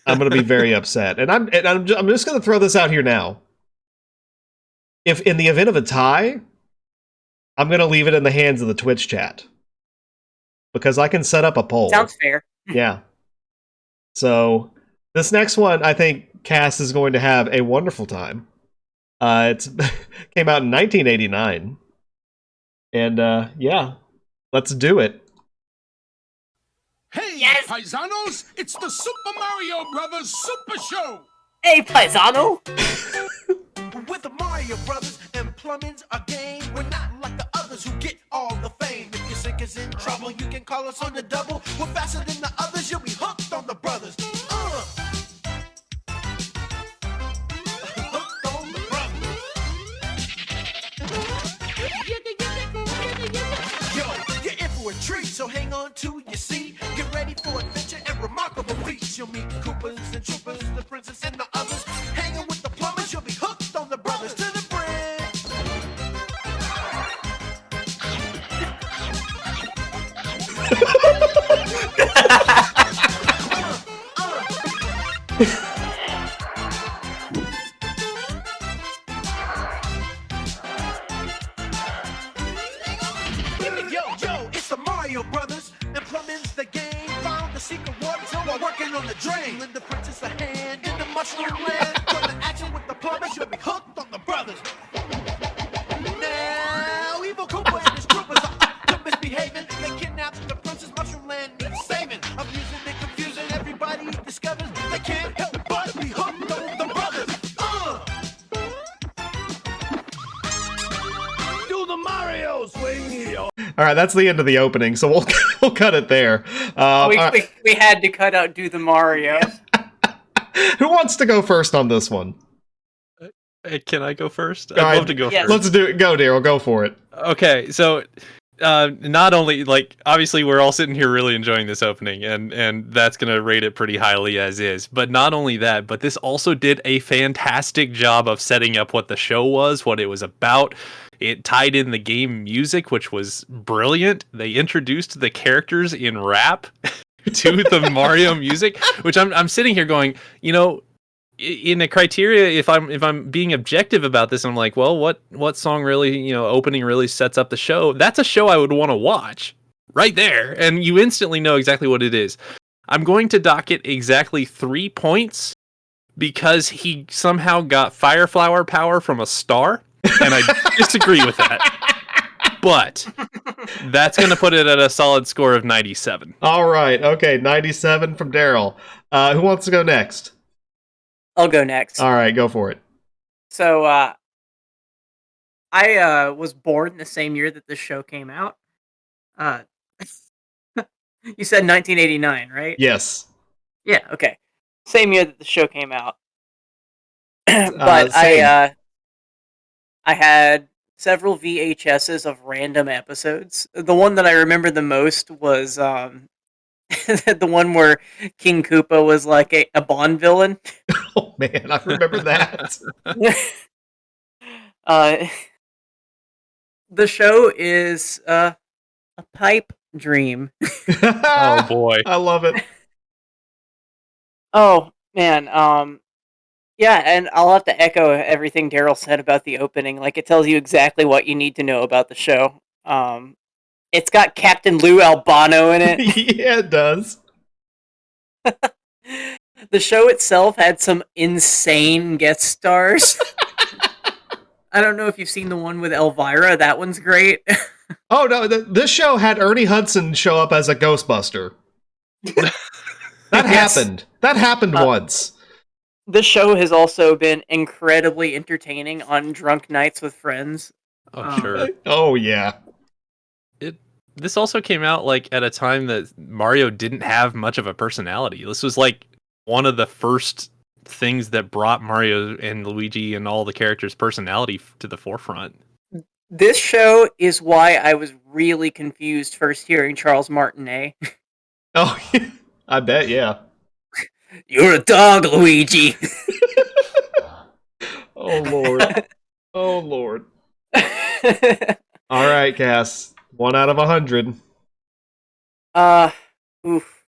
I'm going to be very upset. And I'm just going to throw this out here now. If in the event of a tie, I'm going to leave it in the hands of the Twitch chat. Because I can set up a poll. Sounds fair. Yeah. So, This next one, I think Cass is going to have a wonderful time. It's came out in 1989, and yeah, let's do it. Hey, Yes. paisanos! It's the Super Mario Brothers Super Show! Hey, paisano! With the Mario Brothers and plumbing's a game. We're not like the others who get all the fame. If your sink is in trouble, you can call us on the double. We're faster than the others, you'll be hooked on the brothers. Hooked on the brothers. Yo, you're in for a treat, so hang on to your seat. Get ready for adventure and remarkable feats. You'll meet Koopas and Troopers, the princess and the others. Hanging with the plumbers, you'll be hooked on the brothers to the bridge. Yo, it's the Mario Brothers, and plumbing's the game. Found the secret water while working on the drain. Lend the princess a hand in the mushroom land. From the action with the plumbers, you'll be hooked on the brothers. Now, evil Koopa and his troopers are up to misbehaving. They kidnapped the princess, mushroom land needs saving. Abusing and confusing, everybody discovers they can't help but be hooked on the brothers. Do the Mario swing here. All right, that's the end of the opening, so we'll cut it there. We had to cut out Do the Mario. Who wants to go first on this one? Can I go first? All I'd right, love to go yes. first. Let's do it. Go, Daryl. Go for it. Okay, so not only obviously we're all sitting here really enjoying this opening, and that's gonna rate it pretty highly as is. But not only that, but this also did a fantastic job of setting up what the show was, what it was about. It tied in the game music, which was brilliant. They introduced the characters in rap to the Mario music, which I'm sitting here going, in the criteria, if I'm being objective about this, I'm like, well, what song really, opening really sets up the show? That's a show I would want to watch right there, and you instantly know exactly what it is. I'm going to dock it exactly 3 points because he somehow got fire flower power from a star, and I disagree with that. But that's going to put it at a solid score of 97. All right. Okay, 97 from Daryl. Who wants to go next? I'll go next. All right, go for it. So, I was born the same year that this show came out. You said 1989, right? Yes. Yeah, okay. Same year that the show came out. But same. I had several VHSs of random episodes. The one that I remember the most was the one where King Koopa was like a Bond villain. Oh man, I remember that. The show is a pipe dream. Oh boy. I love it. Oh man, yeah, and I'll have to echo everything Daryl said about the opening. Like, it tells you exactly what you need to know about the show. It's got Captain Lou Albano in it. Yeah, it does. The show itself had some insane guest stars. I don't know if you've seen the one with Elvira. That one's great. Oh no, this show had Ernie Hudson show up as a Ghostbuster. That Yes. happened. That happened once. The show has also been incredibly entertaining on drunk nights with friends. Oh, sure. Oh yeah. This also came out at a time that Mario didn't have much of a personality. This was one of the first things that brought Mario and Luigi and all the characters' personality to the forefront. This show is why I was really confused first hearing Charles Martinet. Oh, I bet, yeah. You're a dog, Luigi. Oh lord. Oh lord. All right, Cass. 1 out of 100. Oof.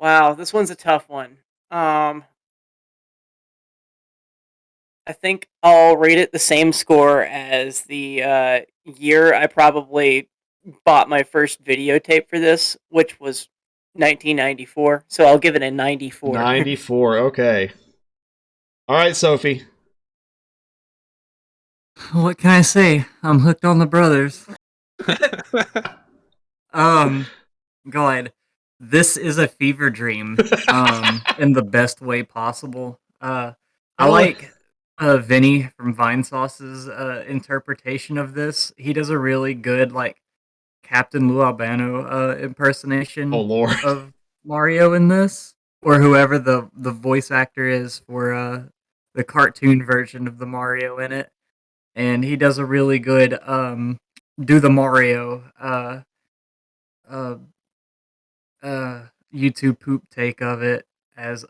Wow, this one's a tough one. I think I'll rate it the same score as the year I probably bought my first videotape for this, which was 1994, so I'll give it a 94. 94. Okay. All right, Sophie. What can I say? I'm hooked on the brothers. God, this is a fever dream. In the best way possible. I like Vinny from Vine Sauce's interpretation of this. He does a really good like Captain Lou Albano impersonation Oh Lord. of Mario in this, or whoever the voice actor is for the cartoon version of the Mario in it, and he does a really good do the Mario uh, YouTube poop take of it as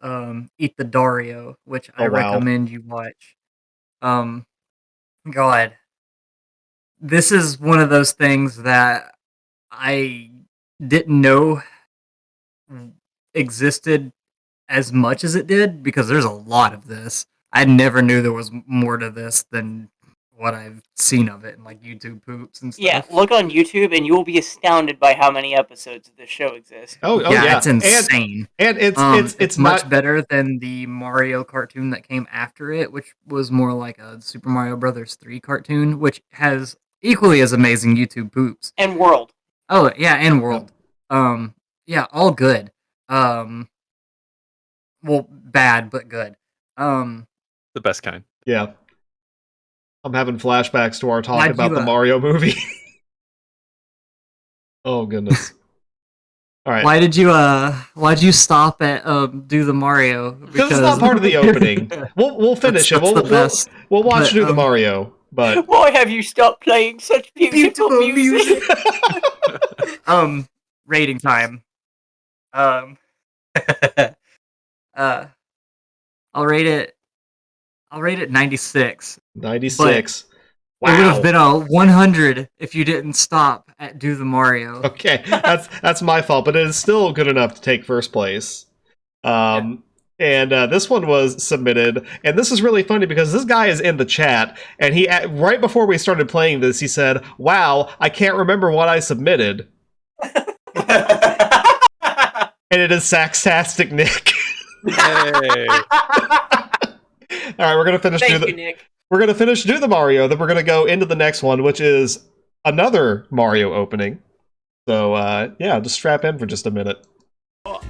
Eat the Dario, which I Oh, wow. recommend you watch. God, this is one of those things that I didn't know existed as much as it did because there's a lot of this. I never knew there was more to this than what I've seen of it in like YouTube poops and stuff. Yeah, look on YouTube and you will be astounded by how many episodes of this show exist. Oh yeah, it's insane. And it's much not better than the Mario cartoon that came after it, which was more like a Super Mario Brothers 3 cartoon, which has equally as amazing YouTube poops. And World. Oh yeah, and World. Yeah, all good. Well, bad but good. The best kind. Yeah. I'm having flashbacks to our talk Why'd about you, the Mario movie. Oh goodness. All right. Why'd you stop at do the Mario? Because it's not part of the opening. We'll finish it. We'll watch Do the Mario. But why have you stopped playing such beautiful music? Rating time. I'll rate it 96. 96. Wow. It would have been a 100 if you didn't stop at Do the Mario. Okay, that's my fault, but it is still good enough to take first place. And this one was submitted, and this is really funny because this guy is in the chat, and he right before we started playing this, he said, "Wow, I can't remember what I submitted." And it is Saxtastic Nick. Hey. All right, we're gonna finish. Nick. We're gonna finish Do the Mario. Then we're gonna go into the next one, which is another Mario opening. So yeah, just strap in for just a minute.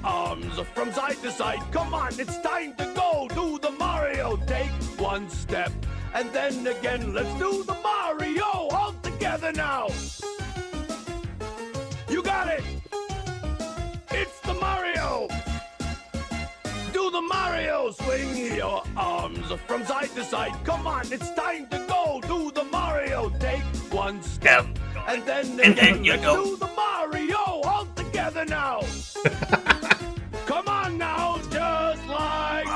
Arms from side to side. Come on, it's time to go. Do the Mario. Take one step, and then again. Let's do the Mario all together now. You got it. It's the Mario. Do the Mario. Swing your arms from side to side. Come on, it's time to go. Do the Mario. Take one step, and then you go. Do the Mario all together now. Come on now, just like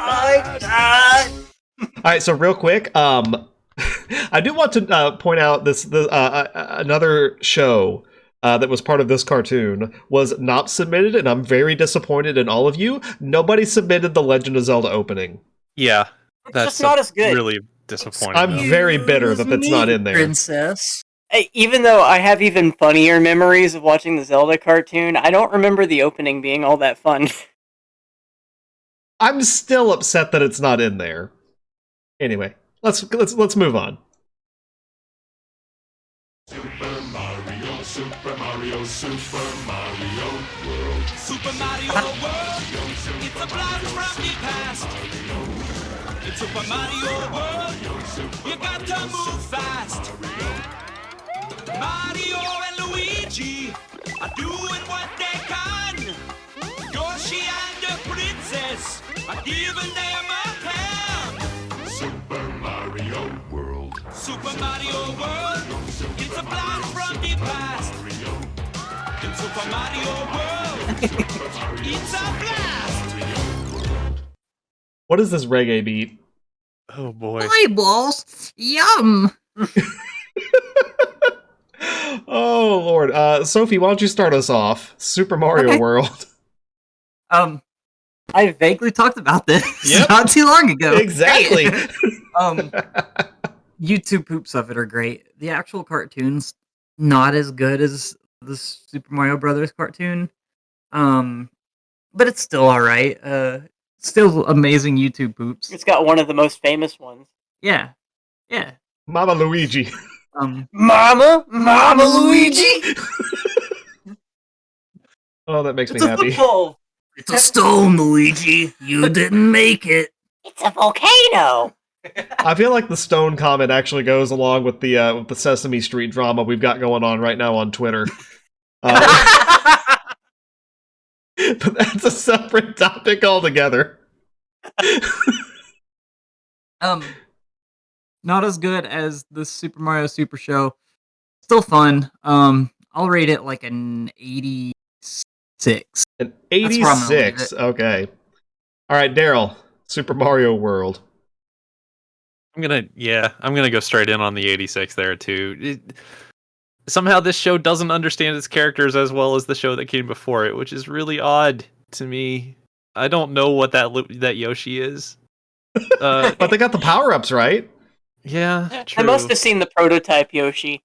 that. All right, so real quick, I do want to point out this another show that was part of this cartoon was not submitted, and I'm very disappointed in all of you. Nobody submitted the Legend of Zelda opening. Yeah, that's just not as good. Really disappointing. I'm very bitter that that's not in there. Princess. Even though I have even funnier memories of watching the Zelda cartoon, I don't remember the opening being all that fun. I'm still upset that it's not in there. Anyway, let's move on. Super Mario, Super Mario, Super Mario World. Super Mario World. It's a blast from the past. It's Super Mario World. You got to move fast. Mario and Luigi are doing what they can. Yoshi and the princess are giving them a hand. Super Mario World. Super Mario World. It's a blast from the past. In Super Mario World. It's a blast. What is this reggae beat? Oh boy. Eyeballs! Yum! Oh Lord, Sophie, why don't you start us off? Super Mario World. I vaguely talked about this Yep. not too long ago. Exactly. YouTube poops of it are great. The actual cartoon's not as good as the Super Mario Brothers cartoon. but it's still all right. Still amazing YouTube poops. It's got one of the most famous ones. Yeah. Mama Luigi. Mama Luigi. Oh, that makes me happy. Football. It's a stone, Luigi. You didn't make it. It's a volcano. I feel like the stone comment actually goes along with the Sesame Street drama we've got going on right now on Twitter. But that's a separate topic altogether. Not as good as the Super Mario Super Show. Still fun. I'll rate it like an 86. An That's where I'm gonna leave 86. it. Okay. All right, Daryl. Super Mario World. I'm gonna go straight in on the 86 there too. Somehow this show doesn't understand its characters as well as the show that came before it, which is really odd to me. I don't know what that Yoshi is. But they got the power-ups, right? Yeah, true. I must have seen the prototype Yoshi.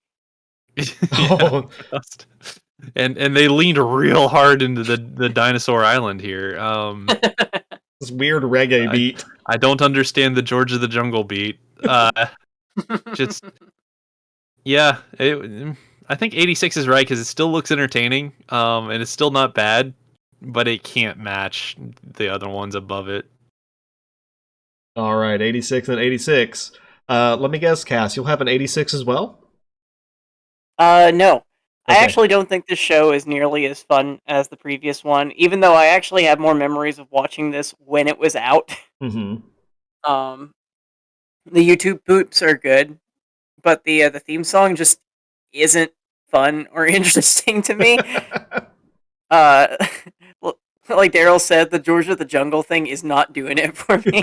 Oh. And they leaned real hard into the dinosaur island here. This weird reggae beat. I don't understand the George of the Jungle beat. Just yeah, I think 86 is right because it still looks entertaining, and it's still not bad, but it can't match the other ones above it. All right, 86 and 86. Let me guess, Cass, you'll have an 86 as well? No. I Okay. actually don't think this show is nearly as fun as the previous one, even though I actually have more memories of watching this when it was out. Mm-hmm. The YouTube poops are good, but the theme song just isn't fun or interesting to me. Like Daryl said, the George of the Jungle thing is not doing it for me.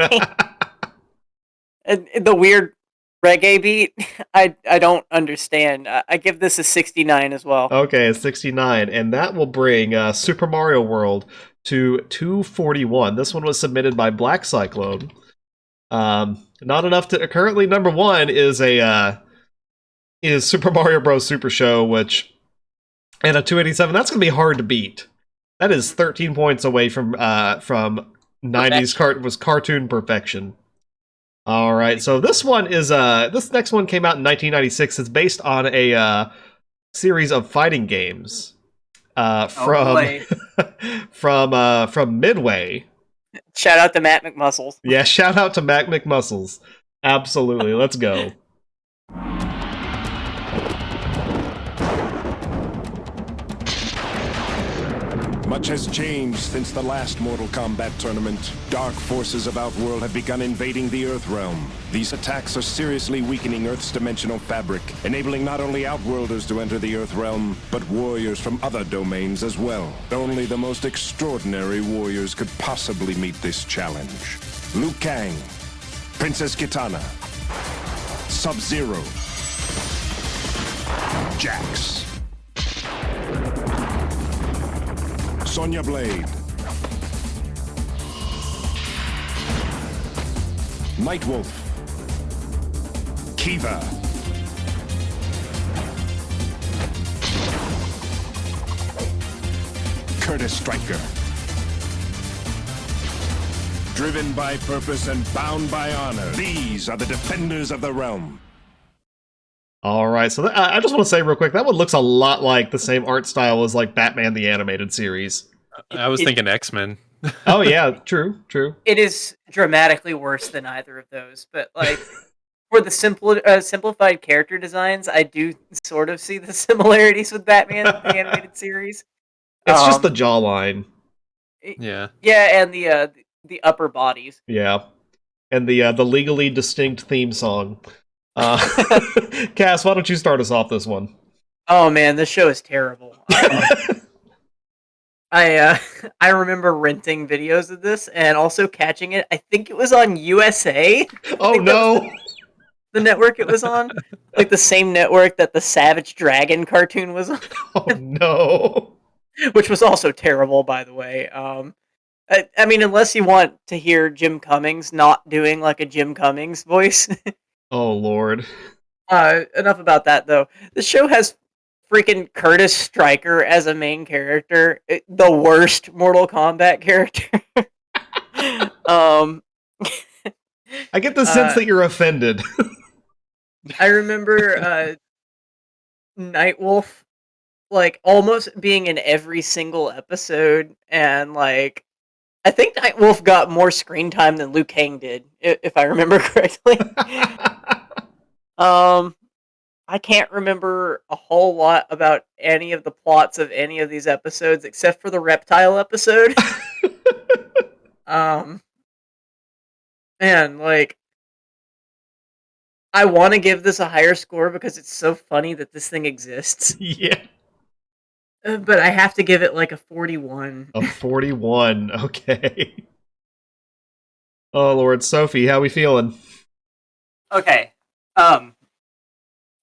And the weird reggae beat, I don't understand. I give this a 69 as well. Okay, it's 69, and that will bring Super Mario World to 241. This one was submitted by Black Cyclone. Not enough to... Currently, number one is Super Mario Bros. Super Show, which... And a 287, that's going to be hard to beat. That is 13 points away from 90s cartoon perfection. All right, so this one is this next one came out in 1996. It's based on a series of fighting games from Midway. Shout out to Matt McMuscles. Yeah, shout out to Mac McMuscles. Absolutely, let's go. Much has changed since the last Mortal Kombat tournament. Dark forces of Outworld have begun invading the Earth realm. These attacks are seriously weakening Earth's dimensional fabric, enabling not only Outworlders to enter the Earth realm, but warriors from other domains as well. Only the most extraordinary warriors could possibly meet this challenge. Liu Kang, Princess Kitana, Sub-Zero, Jax, Sonya Blade, Nightwolf, Kiva, Curtis Stryker. Driven by purpose and bound by honor, these are the defenders of the realm. All right, so I just want to say real quick, that one looks a lot like the same art style as like Batman the Animated Series. I was thinking X-Men. Oh yeah, true. It is dramatically worse than either of those, but like for the simplified character designs, I do sort of see the similarities with Batman the Animated Series. It's just the jawline. Yeah. Yeah, and the upper bodies. Yeah, and the legally distinct theme song. Cass, why don't you start us off this one? Oh man, this show is terrible. I remember renting videos of this and also catching it. I think it was on USA. Oh no! The network it was on, like the same network that the Savage Dragon cartoon was on. Oh no! Which was also terrible, by the way. I mean, unless you want to hear Jim Cummings not doing like a Jim Cummings voice. Oh lord! Enough about that, though. The show has freaking Curtis Stryker as a main character, the worst Mortal Kombat character. I get the sense that you're offended. I remember Nightwolf like almost being in every single episode, and like I think Nightwolf got more screen time than Liu Kang did, if I remember correctly. I can't remember a whole lot about any of the plots of any of these episodes except for the reptile episode. Man, like I want to give this a higher score because it's so funny that this thing exists. Yeah. But I have to give it like a 41. A 41, okay. Oh Lord, Sophie, how we feeling? Okay.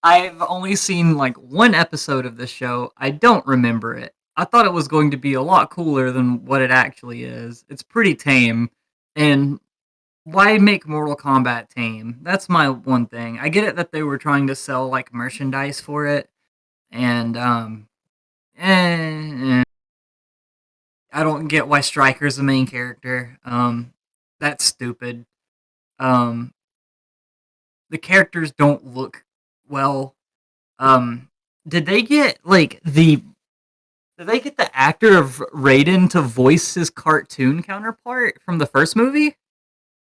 I've only seen like one episode of this show. I don't remember it. I thought it was going to be a lot cooler than what it actually is. It's pretty tame, and why make Mortal Kombat tame? That's my one thing. I get it that they were trying to sell like merchandise for it, and I don't get why Stryker's the main character. That's stupid. The characters don't look well. Did they get the actor of Raiden to voice his cartoon counterpart from the first movie?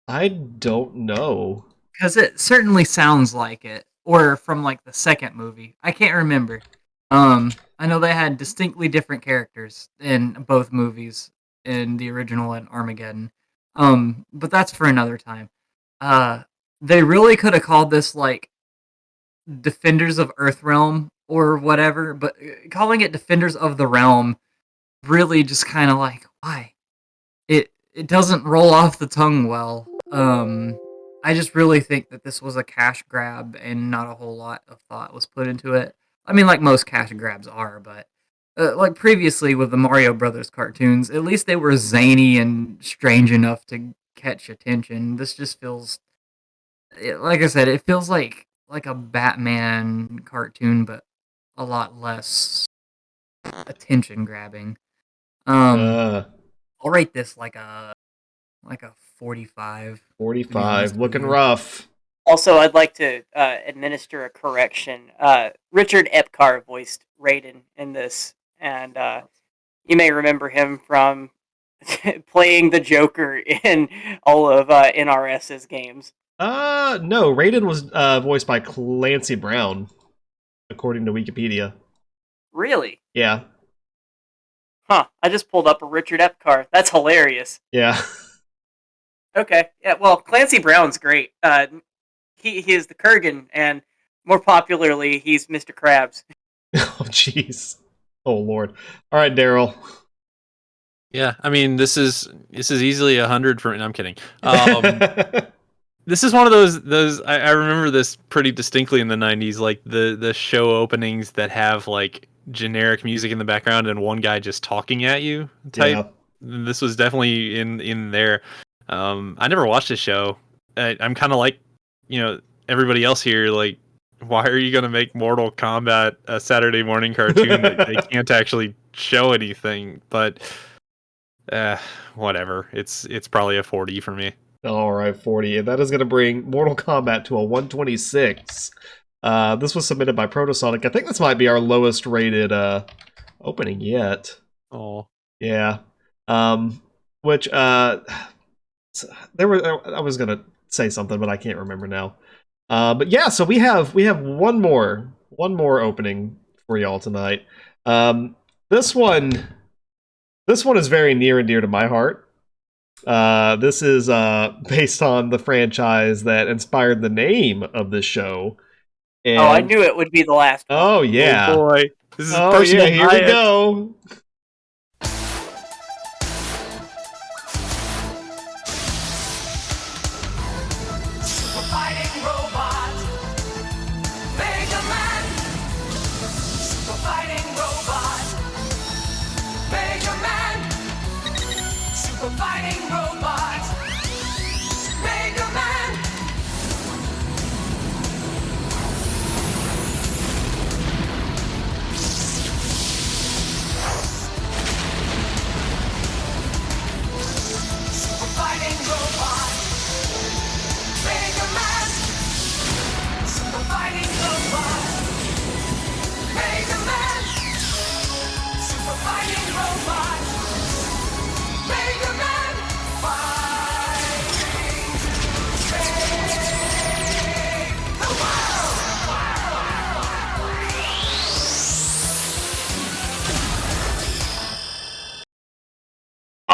I don't know. Because it certainly sounds like it. Or from like the second movie. I can't remember. I know they had distinctly different characters in both movies, in the original and Armageddon. But that's for another time. They really could have called this like Defenders of Earthrealm or whatever, but calling it Defenders of the Realm really just kind of like, why? It doesn't roll off the tongue well. I just really think that this was a cash grab and not a whole lot of thought was put into it. I mean, like most cash grabs are, but like previously with the Mario Brothers cartoons, at least they were zany and strange enough to catch attention. This just feels, like I said, it feels like a Batman cartoon, but a lot less attention grabbing. I'll rate this like a 45. 45, looking rough. Also, I'd like to administer a correction. Richard Epcar voiced Raiden in this, and you may remember him from playing the Joker in all of NRS's games. No, Raiden was voiced by Clancy Brown, according to Wikipedia. Really? Yeah. Huh, I just pulled up a Richard Epcar. That's hilarious. Yeah. Okay, yeah, well, Clancy Brown's great. He is the Kurgan, and more popularly, he's Mr. Krabs. Oh, jeez. Oh, Lord. All right, Daryl. Yeah, I mean, this is easily 100 for me. No, I'm kidding. This is one of those. I remember this pretty distinctly in the 90s, like the show openings that have like generic music in the background and one guy just talking at you type. Yeah. This was definitely in there. I never watched this show. I'm kind of like, everybody else here, like, why are you going to make Mortal Kombat a Saturday morning cartoon that they can't actually show anything? But whatever. It's probably a 40 for me. All right, 40. And that is going to bring Mortal Kombat to a 126. This was submitted by Protosonic. I think this might be our lowest rated opening yet. Oh. Yeah. Which there were. I was gonna say something, but I can't remember now. But yeah, so we have one more opening for y'all tonight. This one is very near and dear to my heart. This is based on the franchise that inspired the name of this show. And, I knew it would be the last one. Oh yeah. Oh boy. This is yeah, here we go.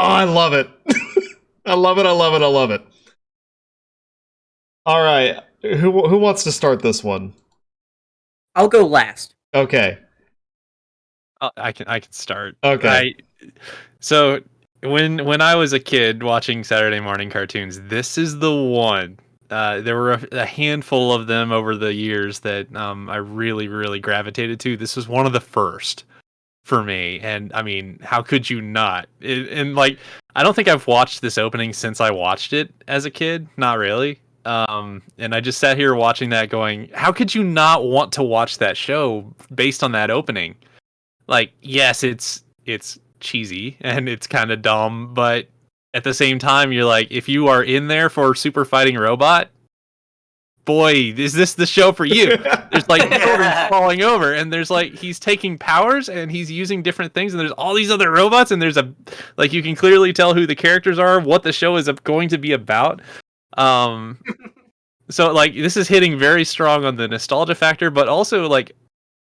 I love it. I love it. I love it. I love it. All right, who wants to start this one? I'll go last. Okay. I can start. Okay. So when I was a kid watching Saturday morning cartoons, this is the one. There were a handful of them over the years that I really, really gravitated to. This was one of the first for me, and I mean, how could you not? And like, I don't think I've watched this opening since I watched it as a kid. Not really. And I just sat here watching that, going, how could you not want to watch that show based on that opening? Like, yes, it's cheesy and it's kind of dumb, but at the same time, you're like, if you are in there for Super Fighting Robot, boy, is this the show for you? There's like children falling over, and there's like he's taking powers and he's using different things, and there's all these other robots, and there's like you can clearly tell who the characters are, what the show is going to be about. So like this is hitting very strong on the nostalgia factor, but also like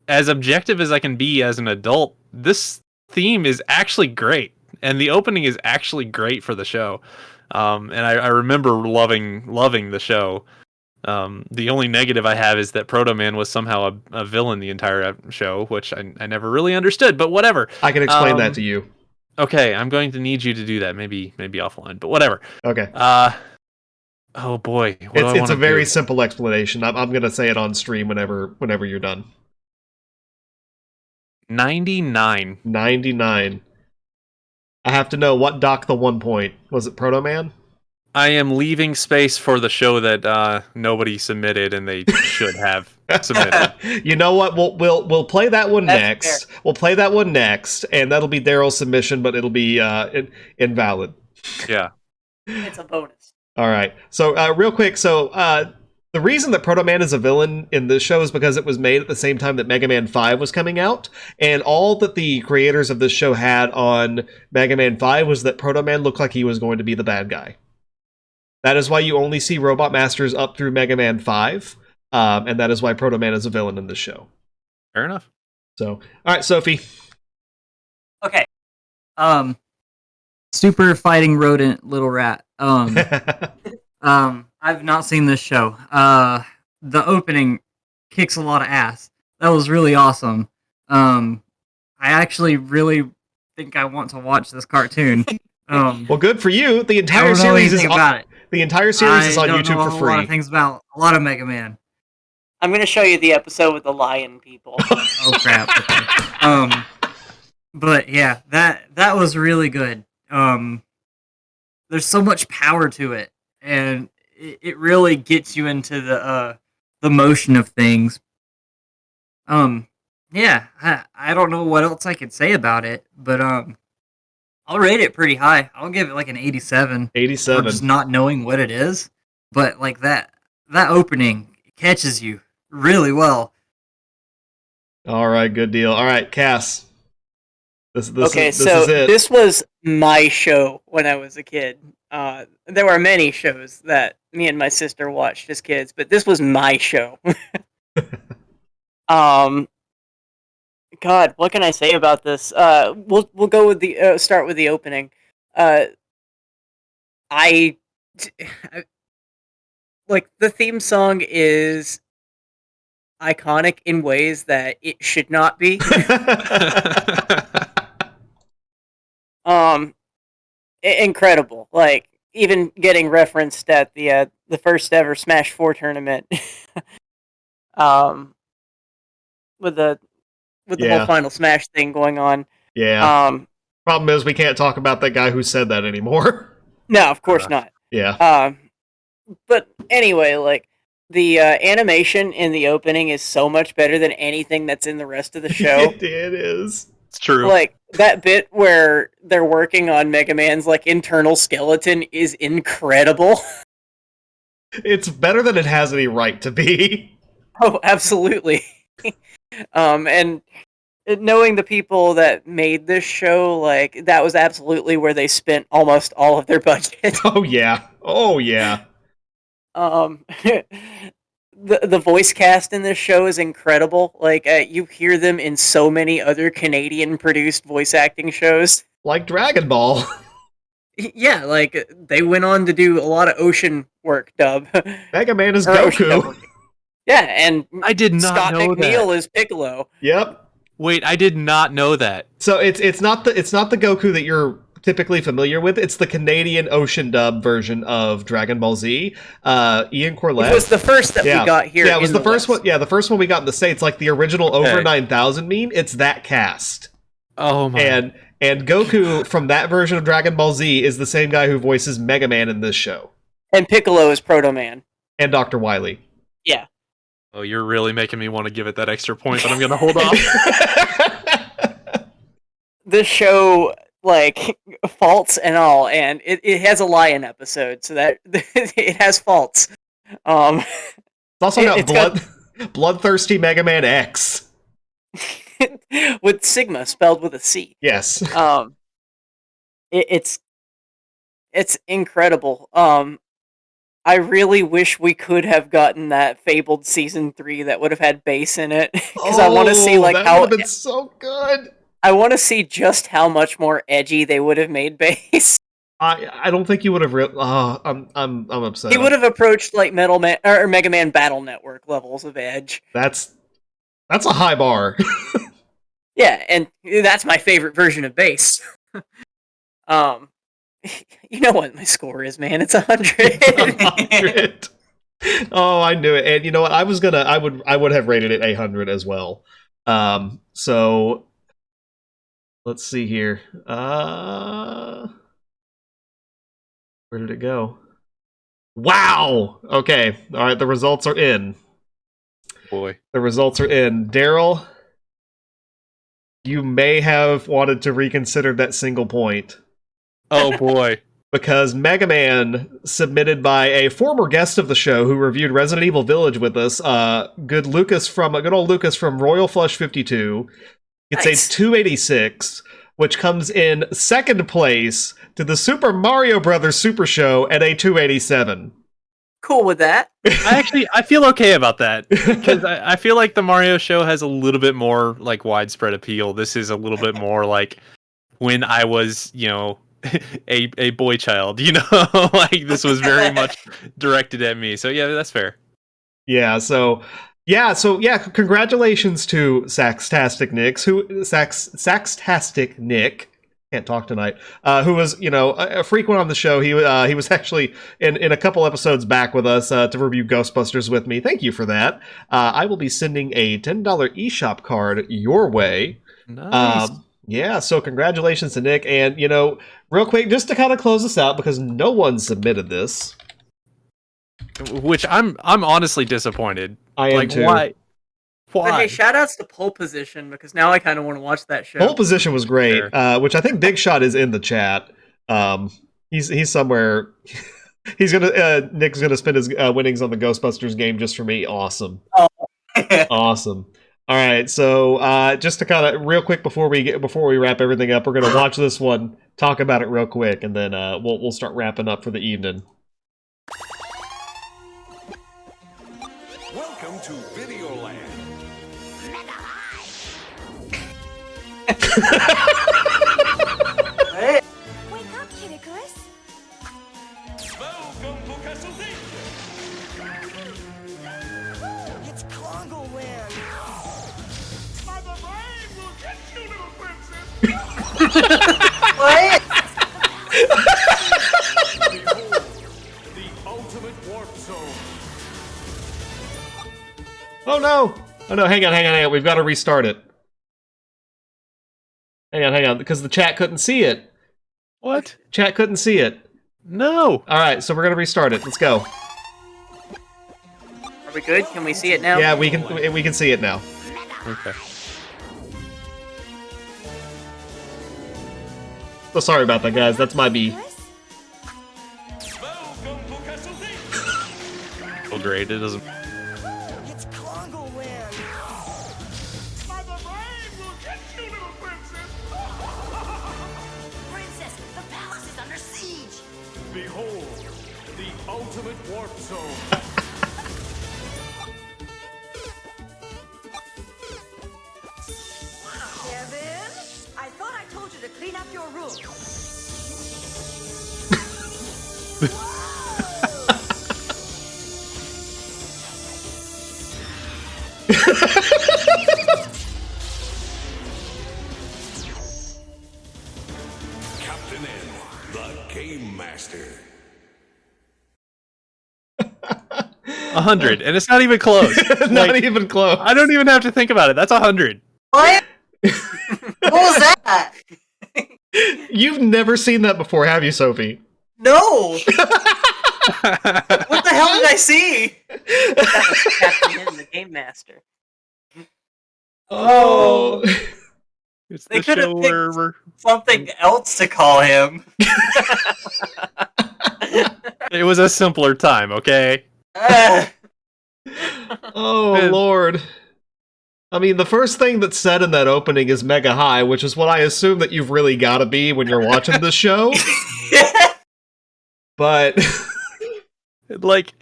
as objective as I can be as an adult, this theme is actually great, and the opening is actually great for the show. And I remember loving the show. The only negative I have is that Proto Man was somehow a villain the entire show, which I never really understood, but whatever. I can explain that to you. Okay, I'm going to need you to do that, maybe offline, but whatever. Okay. Oh boy, it's a very simple explanation. I'm going to say it on stream whenever you're done. 99. 99. I have to know what docked the 1 point. Was it Proto Man? I am leaving space for the show that nobody submitted and they should have submitted. You know what? We'll play that one That's next. fair. We'll play that one next, and that'll be Daryl's submission, but it'll be invalid. Yeah. It's a bonus. All right. So real quick, the reason that Proto Man is a villain in this show is because it was made at the same time that Mega Man 5 was coming out, and all that the creators of this show had on Mega Man 5 was that Proto Man looked like he was going to be the bad guy. That is why you only see Robot Masters up through Mega Man 5, and that is why Proto Man is a villain in this show. Fair enough. So, all right, Sophie. Okay. Super fighting rodent little rat. I've not seen this show. The opening kicks a lot of ass. That was really awesome. I actually really think I want to watch this cartoon. Well, good for you. The I entire don't know series is anything about it. The entire series is on I don't YouTube know for a free. lot of things about a lot of Mega Man. I'm going to show you the episode with the lion people. Oh crap. Okay. But yeah, that was really good. There's so much power to it, and it really gets you into the motion of things. Yeah, I don't know what else I could say about it, but I'll rate it pretty high. I'll give it like an 87. 87. For just not knowing what it is, but like that opening catches you really well. All right, good deal. All right, Cass. This is it. This was my show when I was a kid. There were many shows that me and my sister watched as kids, but this was my show. God, what can I say about this? We'll go with the start with the opening. I like the theme song is iconic in ways that it should not be. Incredible. Like even getting referenced at the first ever Smash 4 tournament. With the whole Final Smash thing going on. Yeah. Problem is we can't talk about that guy who said that anymore. No, of course not. Yeah. But anyway, like the animation in the opening is so much better than anything that's in the rest of the show. It is. It's true. Like that bit where they're working on Mega Man's like internal skeleton is incredible. It's better than it has any right to be. Oh, absolutely. And knowing the people that made this show, like that was absolutely where they spent almost all of their budget. Oh yeah. The voice cast in this show is incredible. Like you hear them in so many other Canadian produced voice acting shows. Like Dragon Ball. Yeah, like they went on to do a lot of ocean work dub. Mega Man is Or ocean Goku. dub. Yeah, and I did not Scott know McNeil that. is Piccolo. Yep. Wait, I did not know that. So it's not the Goku that you're typically familiar with. It's the Canadian ocean dub version of Dragon Ball Z. Ian Corlett. It was the first that we got here. Yeah, it was in the first West. one. Yeah, the first one we got in the States, like the original Okay. over 9,000 meme. It's that cast. Oh my. And Goku from that version of Dragon Ball Z is the same guy who voices Mega Man in this show. And Piccolo is Proto Man. And Dr. Wily. Yeah. Oh, you're really making me want to give it that extra point, but I'm gonna hold off. This show, like, faults and all, and it has a lion episode, so that it has faults. It's also got It's got- Bloodthirsty Mega Man X. with Sigma spelled with a C. Yes. It's incredible. I really wish we could have gotten that Fabled season 3 that would have had bass in it, because I want to see like that how would have been so good. I want to see just how much more edgy they would have made bass. I don't think you would have. I'm upset. He would have approached like Metal Man or Mega Man Battle Network levels of edge. That's a high bar. Yeah, and that's my favorite version of bass. You know what my score is, man? It's 100. 100. Oh, I knew it. And you know what? I would have rated it 100 as well. So let's see here. Where did it go? Wow. Okay. All right. The results are in. Boy. The results are in. Daryl, you may have wanted to reconsider that single point. Oh boy. Because Mega Man, submitted by a former guest of the show who reviewed Resident Evil Village with us, good old Lucas from Royal Flush 52, gets Nice. a 286, which comes in second place to the Super Mario Brothers Super Show at a 287. Cool with that. I feel okay about that, because I feel like the Mario show has a little bit more like widespread appeal. This is a little bit more like when I was, a boy child, like this was very much directed at me. So yeah, that's fair. So congratulations to Saxtastic Nick, can't talk tonight, who was, a frequent on the show. He was actually in a couple episodes back with us to review Ghostbusters with me. Thank you for that. I will be sending a $10 eShop card your way. Nice. Yeah, so congratulations to Nick. And, real quick, just to kind of close this out, because no one submitted this. Which I'm honestly disappointed. I am too. Why? But hey, shout outs to Pole Position, because now I kind of want to watch that show. Pole Position was great, which I think Big Shot is in the chat. He's somewhere. Nick's gonna spend his winnings on the Ghostbusters game just for me. Awesome. Oh. Awesome. All right, so just to kind of real quick before we wrap everything up, we're gonna watch this one, talk about it real quick, and then we'll start wrapping up for the evening. Welcome to Videoland. Wake up, Kittikus. Welcome to Castlevania. It's Congo Land. SpiderMan will get you, little princess. What? Behold, the ultimate warp zone. Oh no! Hang on. We've got to restart it. Hang on, because the chat couldn't see it. What? Chat couldn't see it. No. All right, so we're gonna restart it. Let's go. Are we good? Can we see it now? Yeah, we can see it now. Okay. So sorry about that, guys. That's my B. Welcome to Castlevania. Well, great. It doesn't. It's Congo Land. SpiderMan will get you, little princess. Princess, the palace is under siege. Behold, the ultimate warp zone. Kevin, I thought I told you to clean up your room. Captain N, the Game Master. 100, and it's not even close. Not even close. I don't even have to think about it. That's 100. What? What was that? You've never seen that before, have you, Sophie? No. What the hell did I see? That was Captain N, the Game Master. Oh. It's They the could have show picked where we're... something else to call him. It was a simpler time, okay? Oh, Lord. I mean, the first thing that's said in that opening is mega high, which is what I assume that you've really got to be when you're watching this show. But... Like,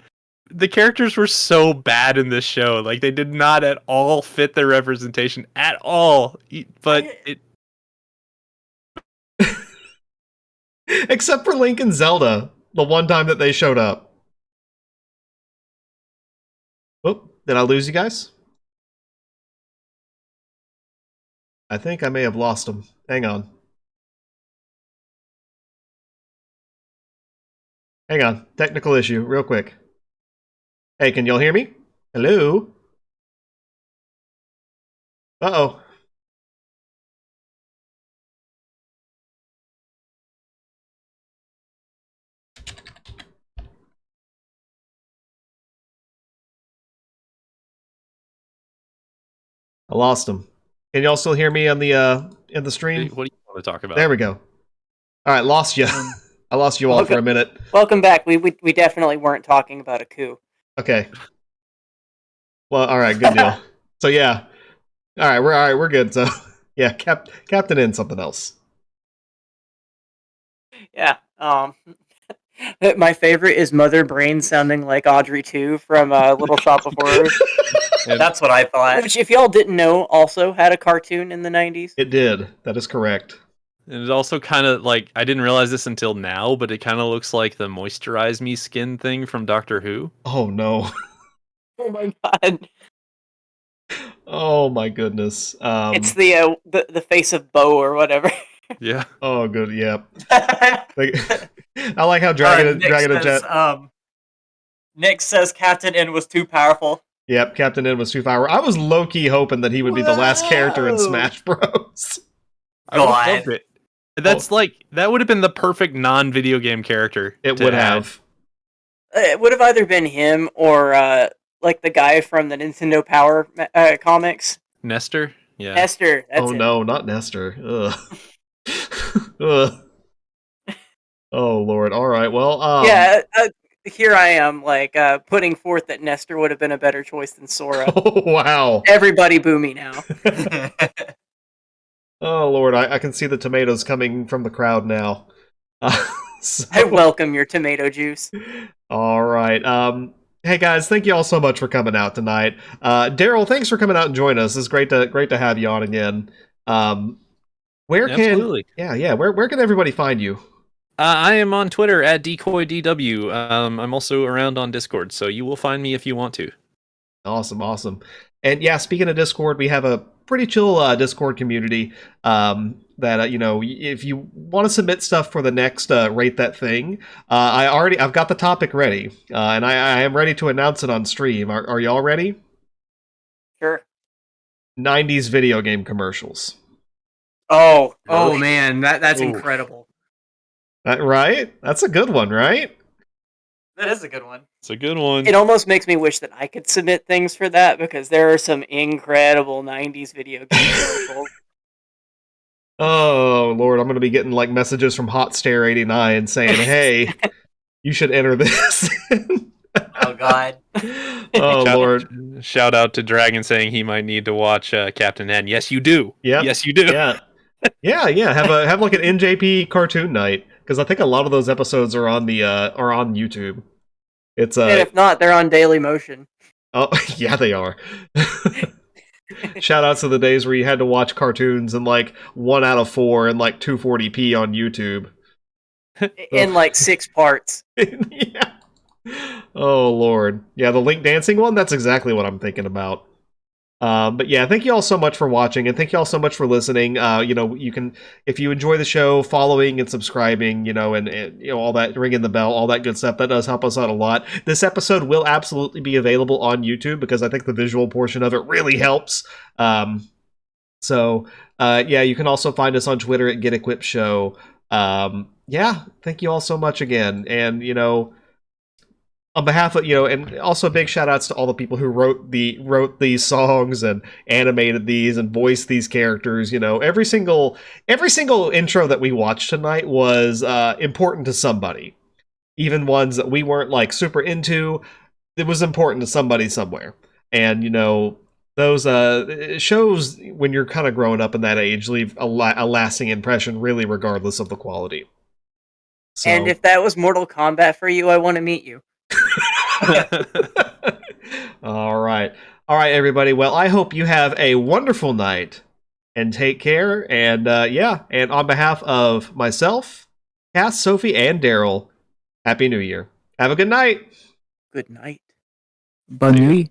the characters were so bad in this show. Like, they did not at all fit their representation at all. But it... Except for Link and Zelda, the one time that they showed up. Oh, did I lose you guys? I think I may have lost them. Hang on. Hang on. Technical issue, real quick. Hey, can y'all hear me? Hello? Uh-oh. I lost him. Can y'all still hear me on the in the stream? What do you want to talk about? There we go. All right, lost you. I lost you all for a minute. Welcome back. We definitely weren't talking about a coup. Okay. Well, all right, good deal. So yeah, all right, we're good. So yeah, Captain N something else. Yeah. My favorite is Mother Brain sounding like Audrey 2 from Little Shop of Horrors. That's what I thought. Which, if y'all didn't know, also had a cartoon in the 90s. It did. That is correct. And it also kind of, like, I didn't realize this until now, but it kind of looks like the Moisturize Me skin thing from Doctor Who. Oh, no. Oh, my God. Oh, my goodness. It's the face of Bo or whatever. Yeah. Oh, good. Yep. I like how Dragon Jet. Nick says Captain N was too powerful. Yep, Captain N was too far. I was low-key hoping that he would be the last character in Smash Bros. I would have loved it. That's that would have been the perfect non-video game character. It would have. It would have either been him or like the guy from the Nintendo Power comics. Nestor? Yeah. Nestor. That's it. No, not Nestor. Ugh. Ugh. Oh, Lord. All right, well... Yeah, here I am, like, putting forth that Nestor would have been a better choice than Sora. Oh, wow. Everybody boo me now. Oh, Lord, I can see the tomatoes coming from the crowd now. I welcome your tomato juice. All right. Hey, guys, thank you all so much for coming out tonight. Daryl, thanks for coming out and joining us. It's great to have you on again. Where can everybody find you? I am on Twitter at DecoyDW. I'm also around on Discord, so you will find me if you want to. Awesome. And yeah, speaking of Discord, we have a pretty chill Discord community that if you want to submit stuff for the next Rate That Thing, I've got the topic ready, and I am ready to announce it on stream. Are y'all ready? Sure. 90s video game commercials. Oh man, that's incredible. Right? That's a good one, right? That is a good one. It's a good one. It almost makes me wish that I could submit things for that, because there are some incredible 90s video game commercials. Oh, Lord, I'm going to be getting like messages from HotStare89 saying, hey, you should enter this. Oh, God. Oh, Lord. Shout out to Dragon saying he might need to watch Captain N. Yes, you do. Yep. Yes, you do. Yeah. Yeah. Have like an NJP cartoon night, because I think a lot of those episodes are on the are on YouTube. It's and if not, they're on Daily Motion. Oh, yeah, they are. Shout outs to the days where you had to watch cartoons in like 1 out of 4 and like 240p on YouTube. In like 6 parts. Yeah. Oh, Lord. Yeah, the Link dancing one, that's exactly what I'm thinking about. But yeah, thank you all so much for watching, and thank you all so much for listening. You can, if you enjoy the show, following and subscribing, and all that, ringing the bell, all that good stuff, that does help us out a lot. This episode will absolutely be available on YouTube because I think the visual portion of it really helps. You can also find us on Twitter at Get Equipped Show. Thank you all so much again, and on behalf of and also big shout outs to all the people who wrote these songs and animated these and voiced these characters. Every single intro that we watched tonight was important to somebody, even ones that we weren't like super into. It was important to somebody somewhere, and those shows when you're kind of growing up in that age leave a lasting impression, really, regardless of the quality. So. And if that was Mortal Kombat for you, I want to meet you. All right, everybody. Well, I hope you have a wonderful night and take care. And and on behalf of myself, Cass, Sophie, and Daryl, Happy New Year. Have a good night. Good night. Bonne nuit.